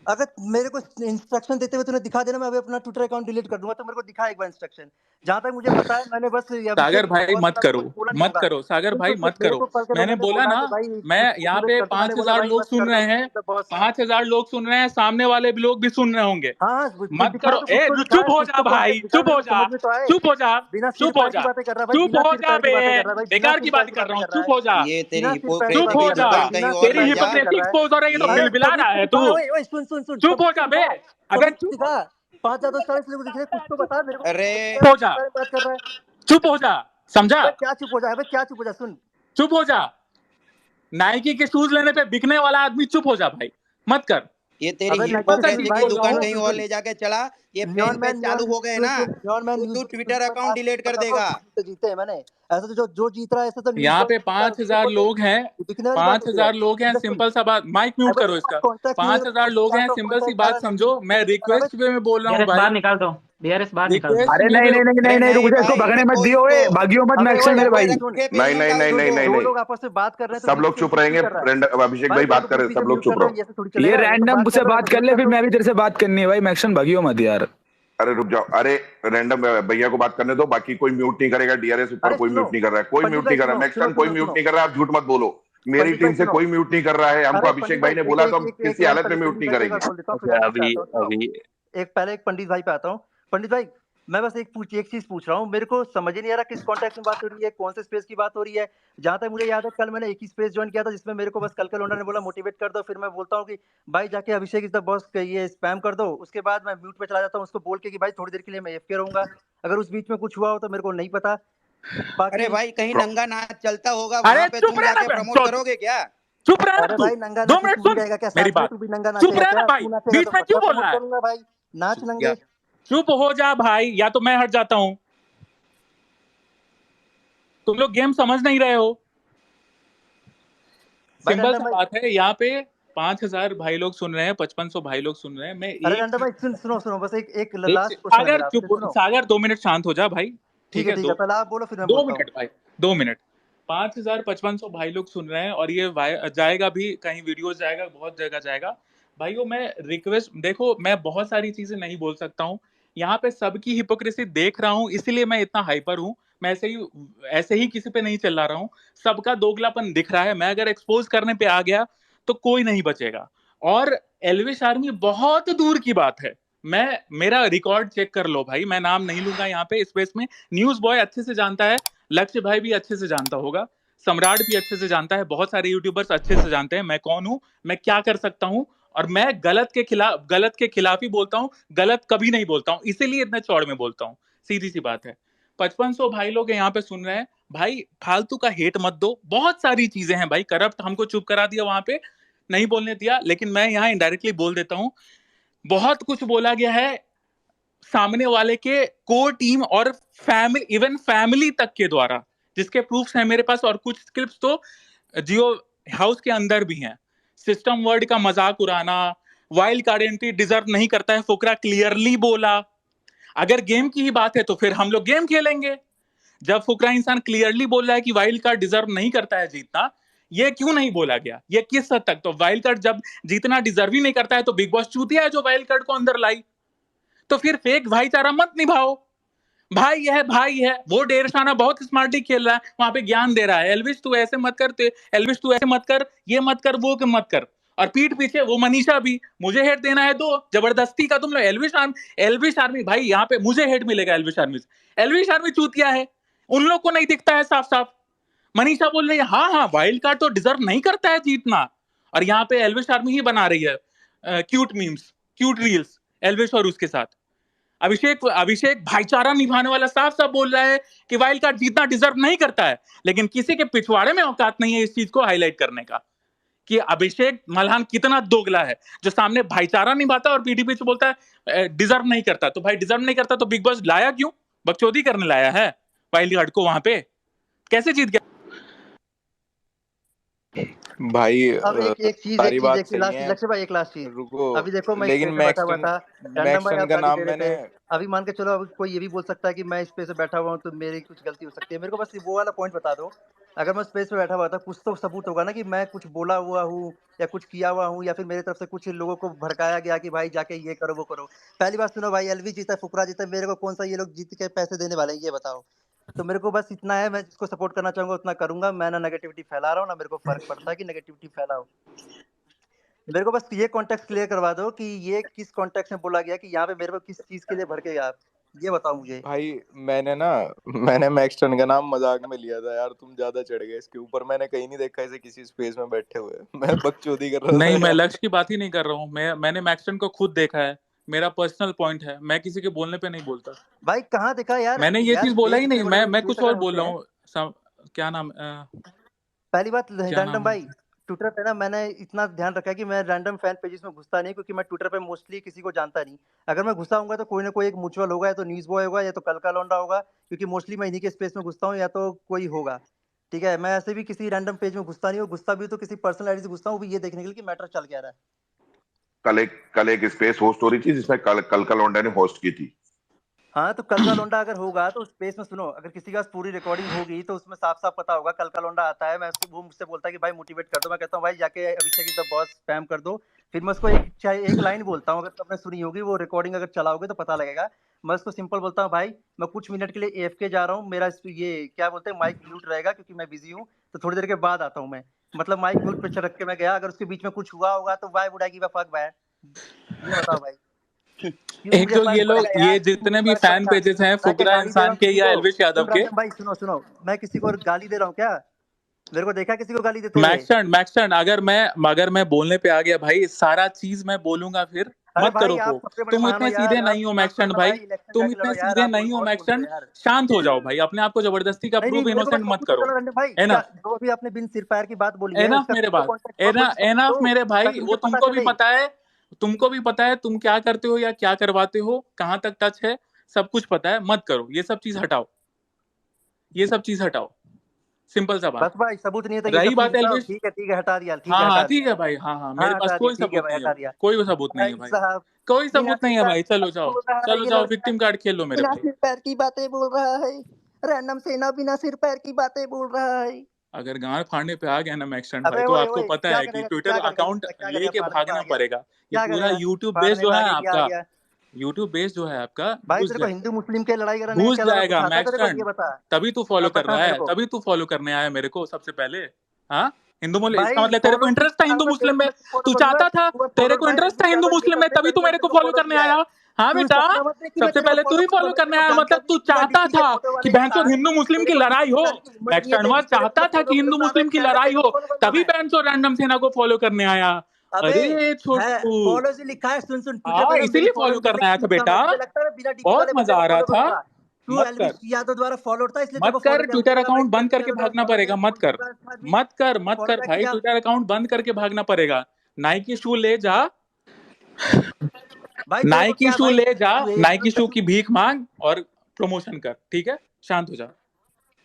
अगर मेरे को इंस्ट्रक्शन देते हुए तूने दिखा देना, मैं अभी अपना ट्विटर अकाउंट डिलीट कर दूंगा। तो मेरे को दिखा एक बार इंस्ट्रक्शन। जहां तक मुझे पता है, मैंने बस सागर अभिषेक भाई बॉस मत के करो, कुछ बोला नहीं मत होगा। करो सागर सुन भाई सुन सुन, मत मेरे करो। को कल के मैंने लोगों ने बोला बोला ना, कि भाई मैं यहाँ मोटिवेट पे कर दो। मैंने बोला 5000 भाई लोग मत सुन कर रहे दो हैं, बॉस। 5000 लोग सुन रहे हैं, सामने वाले भी लोग भी सुन रहे होंगे। हाँ हाँ, मत दिखा करो, तो कुछ तो दिखा चुप है, हो कुछ जा तो भाई, कंटेंट दिखा, चुप मेरे हो को जा, समझ में तो आए। चुप हो जा, बिना सिर चुप हो पैर की जा, बातें कर रहा है भाई, चुप बिना हो सिर जा पैर की बे, बातें कर रहा है भाई, बिना बेकार सिर की पैर बात की कर बातें रहा हूँ, कर रहा चुप है। हो जा, ये तेरी बिना सिर पैर की चुप हिपोक्रेसी हो बातें की कर रहा जा। है भाई, दुकान कहीं बिना सिर और तेरी लग पैर की जा। बातें कर हिपोक्रेसी रहा है। एक्सपोज हो रही है तो ये अरे बिलबिला रहा है सबूत तू। दिखा, ओए सुन सुन सुन, चुप हो सबूत जा तो बे, दिखा, अगर सबूत तो दिखा। 5 4 लोग दिख रहे, कुछ तो बता मेरे को। अरे चुप हो जा, किस बारे में बात कर रहा है? चुप हो जा, समझा? अबे क्या चुप हो जा, अबे क्या चुप हो जा, सुन। चुप हो जा। नाइकी के शूज लेने पे बिकने वाला आदमी चुप हो जा भाई, मत कर। ये तेरी अबे सिंपल सा चीज हिपोक्रेसी की बोल भाई रहा दुकान हूँ। कहीं सुन और सुन, ले जाके चला। ये फैन नियॉन पे मैन चालू नियॉन हो गए सुन ना, सुन, नियॉन मैन तो न्यूज़ तू सुन ट्विटर सुन, मैं अकाउंट लास्ट डिलीट कर बताता हूँ, देगा। जीते हैं मैंने। ऐसा तो जो जीत रहा है, ऐसा तो न्यूज़ यहाँ बॉय पे जीत रहा है, उसको 5000 बोल दे। लोग हैं, ये दिखने वाली बात होती है 5000 लोग हैं, यार। सुन, सिंपल सा बात, माइक म्यूट अबे करो इसका। कॉन्टेक्ट नहीं है, 5000 लोग हैं, आउट ऑफ सिंपल सी कॉन्टेक्ट आ बात रहा है, समझो, मैं अबे रिक्वेस्ट वे में बोल रहा हूँ डीआरएस बाहर भाई, निकाल दो, डीआरएस बाहर निकाल दो। रिक्वेस्ट अरे में नहीं भी। नहीं नहीं नहीं अरे नहीं, रुक नहीं जा, इसको भाई, भगने मत रुको दियो, ए इसको। भागियो मत अबे मैक्सन ओए मेरे ट्विटर भाई। पे ओए रख सुन, के नहीं पेमेंट नहीं डाल नहीं दो नहीं उसको। नहीं दो नहीं, लोग आपस में बात कर रहे हैं तो सब बीच लोग में चुप क्यों रहेंगे। कर रहा है अभिषेक भाई? भाई दो बात लोग कर बीच रहे, बीच में सब लोग म्यूट चुप कर रहे रहो। हैं, ये ऐसे थोड़ी ये चलेगा। ये तो रैंडम बात मुझसे कर रहे हैं बात तो कर ले, डिस्कस फिर करो। मैं भी तेरे से बात करनी है भाई। मैक्सन भगियो मत यार। अरे रुक जाओ, अरे रैंडम भैया को बात करने दो, बाकी कोई म्यूट नहीं करेगा। डीआरएस ऊपर अरे कोई सुनो, म्यूट नहीं कर रहा है, कोई पंडित म्यूट भाई नहीं कर रहा है। सुनो सुनो मैक्सन कोई सुनो म्यूट सुनो, नहीं कर रहा है, आप झूठ मत बोलो। मेरी पंडित टीम भाई से सुनो। कोई म्यूट नहीं कर रहा है, हमको अरे अभिषेक पंडित भाई भाई ने एक बोला एक तो हम एक एक किसी लाइन हालत में पहले म्यूट पंडित नहीं भाई एक बार करेंगे। बोल देता हूँ, फिर अच्छा एलविश पे अभी आता हूँ, सुनो। अभी एक पहले एक पंडित भाई पे आता हूँ। पंडित भाई, मैं बस एक चीज पूछ रहा हूँ, मेरे को समझ ही नहीं आ रहा किस कॉन्टेक्स्ट में बात हो रही है, कौन से स्पेस की बात हो रही है। जहां तक मुझे याद है, कल मैंने एक ही स्पेस ज्वाइन किया था, जिसमें मेरे को बस कल लोंडा ने बोला मोटिवेट कर दो, फिर मैं बोलता हूँ कि भाई जाके अभिषेक इज द बॉस ये स्पैम कर दो। उसके बाद मैं म्यूट पे चला जाता हूँ, उसको बोल के कि भाई थोड़ी देर के लिए मैं एफके रहूंगा। अगर उस बीच में कुछ हुआ हो तो मेरे को नहीं पता। अरे बाकी भाई कहीं नंगा नाच चलता होगा, अरे वहां पे चुप तुम रहना जाके प्रमोट बहनचोद, करोगे क्या? चुप रहना अरे तू, भाई नंगा 2 नाची मिनट तू भी सुन जाएगा क्या? मेरी साथ में बात, तू भी नंगा चुप नाचेगा रहना क्या? भाई, तू नाचेगा बीच तो में क्यों मैं बोलना प्रमोट है? करूंगा भाई। नाच या नंगे। चुप हो जा भाई, या तो मैं हट जाता हूँ। तुम लोग गेम समझ नहीं रहे हो। भाई सिंपल रंडम सा भाई, बात है, यहाँ पे 5000 भाई लोग सुन रहे हैं, 5500 भाई लोग सुन रहे हैं। मैं अरे एक रंडम भाई चीज, सुनो सुनो, बस एक एक लास्ट क्वेश्चन है सागर मेरा आपसे, चुप, सुनो। सागर 2 मिनट शांत हो जा भाई। ठीक ठीक है है, ठीक है, पहले आप बोलो फिर मैं 2 बोलता हूँ। मिनट भाई, 2 मिनट। 5000 5500 भाई लोग सुन रहे हैं, और ये जाएगा भी कहीं, वीडियो जाएगा, बहुत जगह जाएगा। भाइयों मैं रिक्वेस्ट, देखो मैं बहुत सारी चीजें नहीं बोल सकता हूँ, यहाँ पे सबकी हिपोक्रेसी देख रहा हूँ, इसीलिए मैं इतना हाइपर हूँ। मैं ऐसे ही किसी पे नहीं चिल्ला रहा हूँ, सबका दोगलापन दिख रहा है। मैं अगर एक्सपोज करने पे आ गया तो कोई नहीं बचेगा। और एल्विश आर्मी बहुत दूर की बात है, मेरा रिकॉर्ड चेक कर लो भाई, मैं नाम नहीं लूंगा यहाँ पे स्पेस में। न्यूज बॉय अच्छे से जानता है, लक्ष्य भाई भी अच्छे से जानता होगा, सम्राट भी अच्छे से जानता है, बहुत सारे यूट्यूबर्स अच्छे से जानते हैं मैं कौन हूं, मैं क्या कर सकता हूं। और मैं गलत के खिलाफ ही बोलता हूं, गलत कभी नहीं बोलता हूं, इसीलिए इतना चौड़ में बोलता हूं। सीधी सी बात है। 5500 भाई लोग यहाँ पे सुन रहे हैं भाई, फालतू का हेट मत दो। बहुत सारी चीजें हैं भाई, करप्ट हमको चुप करा दिया वहां पे, नहीं बोलने दिया, लेकिन मैं यहाँ इनडायरेक्टली बोल देता हूं। बहुत कुछ बोला गया है सामने वाले के कोर टीम और फैमिली, इवन फैमिली तक के द्वारा, जिसके प्रूफ्स हैं मेरे पास, और कुछ क्लिप्स तो जियो हाउस के अंदर भी हैं। सिस्टम वर्ड का मजाक उड़ाना, वाइल्ड कार्ड एंट्री डिजर्व नहीं करता है, फुकरा क्लियरली बोला। अगर गेम की ही बात है तो फिर हम लोग गेम खेलेंगे। जब फुकरा इंसान क्लियरली बोल रहा है कि वाइल्ड कार्ड डिजर्व नहीं करता है जीतना, ये क्यों नहीं बोला गया? ये किस हद तक? तो वाइल्ड कार्ड जब जीतना डिजर्व ही नहीं करता है तो बिग बॉस चूतिया है जो वाइल्ड कार्ड को अंदर लाई। तो फिर फेक भाईचारा मत निभाओ। भाई है भाई है, वो डेरशाना बहुत स्मार्टली खेल रहा है, वहां पे ज्ञान दे रहा है, एल्विश तू ऐसे मत कर, एल्विश तू ऐसे मत कर, ये मत कर, वो मत कर। और पीठ पीछे वो मनीषा भी, मुझे हेट देना है दो, जबरदस्ती का तुम लोग। एल्विश आर्मी भाई, यहाँ पे मुझे हेट मिलेगा एल्विश आर्मी से। एल्विश आर्मी चूतिया है, उन लोग को नहीं दिखता है साफ साफ। मनीषा बोल रही है हाँ हाँ वाइल्ड कार्ड तो डिजर्व नहीं करता है जीतना, और यहाँ पे एल्विश आर्मी ही बना रही है cute memes, cute reels Elvish और उसके साथ। अभिषेक भाईचारा निभाने वाला साफ साफ बोल रहा है कि वाइल्ड कार्ड जीतना डिजर्व नहीं करता है, लेकिन किसी के पिछवाड़े में औकात नहीं है इस चीज को हाईलाइट करने का कि अभिषेक मल्हान कितना दोगला है, जो सामने भाईचारा निभाता है और पीठी पीछे बोलता है डिजर्व नहीं करता। तो भाई डिजर्व नहीं करता तो बिग बॉस लाया क्यों? बकचोदी करने लाया है वाइल्ड कार्ड को? वहां पे कैसे जीत गया? भाई अब एक चीज सारी बात सही लास्ट है, लक्ष्य भाई, एक लास्ट चीज। रुको। अभी देखो मैं लेकिन स्पेस में बैठा हुआ था, रैंडम भाई मैक्सटन आप का गाली नाम दे रहे मैंने थे। अभी मान के चलो, अब कोई ये भी बोल सकता है कि मैं स्पेस में बैठा हुआ हूँ तो मेरी कुछ गलती हो सकती है। मेरे को बस वो वाला पॉइंट बता दो, अगर मैं स्पेस में बैठा हुआ था कुछ तो सबूत होगा ना कि मैं कुछ बोला हुआ हूँ या कुछ किया हुआ हूँ, या फिर मेरी तरफ से कुछ लोगों को भड़काया गया कि भाई जाके ये करो वो करो। पहली बात सुनो भाई, एलवी जीता फुकरा जीता, मेरे को कौन सा ये लोग जीत के पैसे देने वाले हैं ये बताओ। तो मेरे को बस इतना है, मैं जिसको सपोर्ट करना चाहूंगा उतना करूंगा। मैं ना नेगेटिविटी फैला रहा हूँ, ना मेरे को फर्क पड़ता है कि नेगेटिविटी फैलाओ। मेरे को बस ये कॉन्टेक्स्ट क्लियर करवा दो कि ये किस कॉन्टेक्स्ट में बोला गया कि यहाँ पे मेरे को किस चीज के लिए भड़के आप, ये बताओ मुझे। भाई मैंने मैक्सटन का नाम मजाक में लिया था यार, तुम ज्यादा चढ़ गए इसके ऊपर। मैंने कहीं नहीं देखा इसे किसी स्पेस में बैठे हुए। मैं बकचोदी कर रहा था नहीं, मैं यार। लक्ष्य की बात ही नहीं कर रहा हूँ। मैंने मैक्सटन को खुद देखा है, मेरा पर्सनल पॉइंट है, मैं किसी के बोलने पे नहीं बोलता। भाई कहाँ देखा यार? मैंने ये यार चीज बोला देश ही इतने नहीं, बड़े मैं बड़े कुछ क्रिएटर और होते बोल रहा हैं। हूँ। क्या नाम पहली बात क्या रैंडम नाम भाई, ट्विटर पे ना मैंने इतना ध्यान रखा है कि मैं रैंडम फैन पेजेस में घुसता नहीं, क्योंकि मैं ट्विटर पे मोस्टली किसी को जानता नहीं। अगर मैं घुसा हूँ तो कोई ना कोई एक म्यूचुअल होगा, या तो न्यूज बॉय होगा या तो कल का लौंडा होगा, क्योंकि मोस्टली मैं इन्हीं के स्पेस में घुसता हूँ, या तो कोई होगा। ठीक है, मैं ऐसे भी किसी रैंडम पेज में घुसता नहीं हूँ, घुसता भी तो किसी पर्सनल आईडी से घुसता हूँ, वो भी ये देखने के लिए कि मैटर चल क्या रहा है। कल एक स्पेस होस्ट हो रही थी जिसमें कल का लौंडा ने होस्ट की थी। हाँ, तो कल का लौंडा अगर होगा तो स्पेस में सुनो, अगर किसी के पास पूरी रिकॉर्डिंग होगी तो उसमें साफ साफ पता होगा। कल का लौंडा आता है, मैं उसको, वो मुझसे बोलता है कि भाई मोटिवेट कर दो, मैं कहता हूँ भाई जाके अभिषेक इज द बॉस स्पैम कर दो। फिर मैं उसको एक लाइन बोलता हूँ, अगर तुमने सुनी होगी वो रिकॉर्डिंग, अगर चलाओगे तो पता लगेगा। मैं उसको सिंपल बोलता हूँ भाई मैं कुछ मिनट के लिए AFK जा रहा हूँ, मेरा ये क्या बोलते हैं माइक म्यूट रहेगा क्योंकि मैं बिजी हूँ, तो थोड़ी देर के बाद आता हूँ मैं। मतलब माइक म्यूट पे रख के मैं गया, अगर उसके बीच में कुछ हुआ होगा तो why would I give a fuck भाई, ये बताओ भाई। क्यों एक मुझे जो फर्क ये लोग, पड़ेगा यार, ये क्यों मुझे जितने भी फर्क फैन पड़ेगा? पेजेस हैं मैं क्या फुकरा गाली दे रहा इंसान हूँ के किसी या को? एल्विश यादव सुन के। रंजन भाई, सुनो सुनो, मैं किसी को गाली दे रहा हूँ क्या? मेरे को देखा किसी को गाली देते हुए? मैक्सटन अगर मैं बोलने पे आ गया भाई, सारा चीज मैं बोलूंगा, फिर अरे मत भाई करो आप को। सबसे बड़े तुम महान हो इतने सीधे यार, आप नहीं हो आप मैक्सटन ना भाई, भाई इलेक्शन तुम जाके इतने लड़ो यार, सीधे आप नहीं हो बहुत बोलते हो मैक्सटन। यार। शांत हो जाओ भाई, अपने आप को जबरदस्ती का नहीं प्रूफ नहीं, मेरे को बस इनोसेंट मत सबूत करो। बताओ रंजन भाई, क्या एनफ जो भी आपने बिन सिर पैर की बात बोली है एनफ उसका मेरे कुछ तो बात कॉन्टेक्स्ट और मुझे सबूत एनफ दो, मेरे भाई, ताकि वो मुझे पता तुमको भी चले। पता है, तुमको भी पता है तुम क्या करते हो या क्या करवाते हो, कहाँ तक टच है, सब कुछ पता है। मत करो ये सब चीज, हटाओ ये सब चीज हटाओ, सिंपल सा बात। बस भाई सबूत नहीं है तो ये रही सब चीज बात बताओ। एल्विश, ठीक है हटा दिया, ठीक हाँ है हाँ हटा ठीक दिया। है भाई, हाँ हाँ, हाँ मेरे पास हटा दिया, कोई ठीक है सबूत भाई नहीं है हटा भाई, दिया। कोई सबूत नहीं है भाई भाई, साहब कोई बिना सबूत नहीं सिर है पैर भाई। की चलो बातें जाओ, बोल रहा है चलो ये जाओ, लड़का, विक्टिम कार्ड खेल लो मेरे बिना भाई। सिर पैर की बातें बोल रहा है। रैंडम सेना बिना सिर पैर की बातें बोल रहा है। अगर गांड फाड़ने पे आ गया ना मैक्सटन भाई, अबे तो ओए आपको ओए, पता क्या है कि करेगा ट्विटर क्या करेगा अकाउंट क्या करेगा? लेके फाड़ने पे आ भागना गया, पड़ेगा। ये क्या पूरा करेगा? यूट्यूब बेस फाड़ने जो पे आ है गया, क्या आ आपका, गया? यूट्यूब बेस जो है आपका, भाई घुस तेरे को हिंदू जाएगा, मुस्लिम के लड़ाई कराने घुस क्या ज्यादा कुछ जाएगा आता है तेरे को, ये मैक्सटन। बता। तभी तू फॉलो अब कर बता रहा मेरे है, को तभी तू फॉलो करने आया है मेरे को सबसे पहले। हाँ, हिंदू मुस्लिम, इसका भाई, मतलब तेरे को फॉलो इंटरेस्ट था हिंदू मैं तेरे मुस्लिम को में, मैं फॉलो तू करूंगा, चाहता था, तू बस तेरे फॉलो को भाई इंटरेस्ट था एलविश हिंदू यादव ये मुस्लिम में, मत दे, तभी तू मैंने मेरे को तेरे को फॉलो फॉलो करने किया है। आया। हाँ तू बेटा, सपना मत दे कि मैं सबसे तेरे को पहले तू फॉलो ही करूंगा, फॉलो मैं तेरे करने को आया, जानता मतलब भी तू नहीं, तू चाहता एलडीसी के था फोटो कि वाले बहनचोद इंसान, हिंदू मुस्लिम तेरे की को लड़ाई हो। पाकिस्तान की हिम्मत नहीं है, मैक्सटन तेरे तेरे चाहता को था फॉलो कि हिंदू करूंगा मैं, मुस्लिम की क्या है लड़ाई तेरे को हो, फॉलो करूंगा तभी मैं। बहनचोद रैंडम सेना को फॉलो करने आया। अबे अरे है छोटू, फॉलो से लिखा है, सुन सुन ट्विटर पे हाँ ना मेरी इसीलिए फॉलो फॉलो की करने आया था लिखा बेटा, मैं, तुझे लगता है बिना डीपी बहुत वाले बंदे मजा को आ रहा फॉलो था। करूंगा? तू मत कर, एलविश यादव द्वारा फॉलो होता है इसलिए तेरे मत को फॉलो कर, किया, मुझे ट्विटर लगा भाई अकाउंट बंद एलविश करके यादव द्वारा भागना फॉलो पड़ेगा। है, मत कर, भी मत फॉलो कर बैक भाई, किया। ट्विटर अकाउंट बंद करके भागना पड़ेगा। नाइकी शू ले जा, भाई तेरे को नाइकी क्या शू भाई, ले जा, तू एकदम नाइकी से शू की भीख मांग और प्रमोशन कर, ठीक है, शांत हो जा।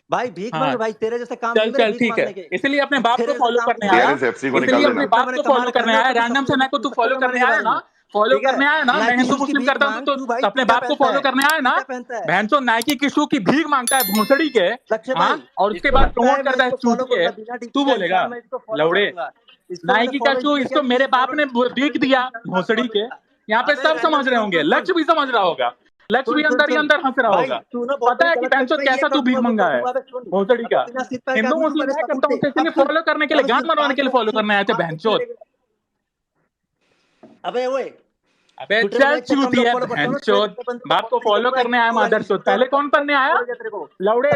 भाई भीख हाँ मांग, भाई तेरे जैसे काम नहीं चल मेरे चल भीख ठीक है, मांगने के, इसीलिए अपने बाप तेरे को जैसे फॉलो काम करने नहीं है। आया, सीआरएसएफसी को निकाल इसीलिए अपने देना। जितना बाप मैंने को कमा फॉलो रखा है करने ना आया, उतना मैं रैंडम सेना को तू सबको फॉलो कमाने करने देने आया वाला ना, हूँ। फॉलो ठीक है, करने आया ना। मैं नाइकी हिंदू शूज की मुस्लिम भीख करता हूँ मांग, तो तू भाई अपने तू क्या बाप को पहनता फॉलो है, करने आया तू ना। क्या पहनता है? बहन चो नाइकी की शू की भीख मांगता है भोसड़ी के, लक्ष्य हाँ, भाई, और उसके इसको बाद लगता है प्रमोट मैं करता है इसको फॉलो चूतिए। करूंगा, बिना डीपी तू का बोलेगा इंसान मैं इसको फॉलो लौड़े, करूंगा। इसको मैंने नाइकी का फॉलो शू इसलिए किया इसको कि मेरे ये बाप फॉलो ने मेरे भीख को दिया इंसान भोसड़ी फॉलो के। किया। यहाँ पे अबे सब रैंडम समझ रहे सुन होंगे, सुन सुन लक्ष्य भी समझ रहा होगा, लक्ष्य सुन भी सुन अंदर ही सुन अंदर हंस रहा भाई होगा। तू ना बहुत पता बड़ी है कि गलत कर बहनचोद मैं ये कैसा कर तू भीख दूंगा वो मंगा कर है दूंगा। अबे सुन, भोसड़ी अबे का। बिना सिर पैर के हिंदू आदमी तू मुस्लिम मेरे मैं सबूत करता हूँ दे, तो अब इसीलिए सुन, फॉलो करने के लिए, अब गांड सुन मरवाने के लिए फॉलो सुन करने आए थे बात तो सुन बहनचोद। मेरे। अबे ओए, अबे ट्विटर में चल इतने कम चूती लोग है फॉलो करता हूँ ना, तेरे बहनचोद, जैसे बंदे को बाप बहुत को बड़ी फॉलो गलत है करने आया तू एलविश मादरचोद। यादव पहले का कौन क्या करने आया, फॉलो किया तेरे को? लौड़े।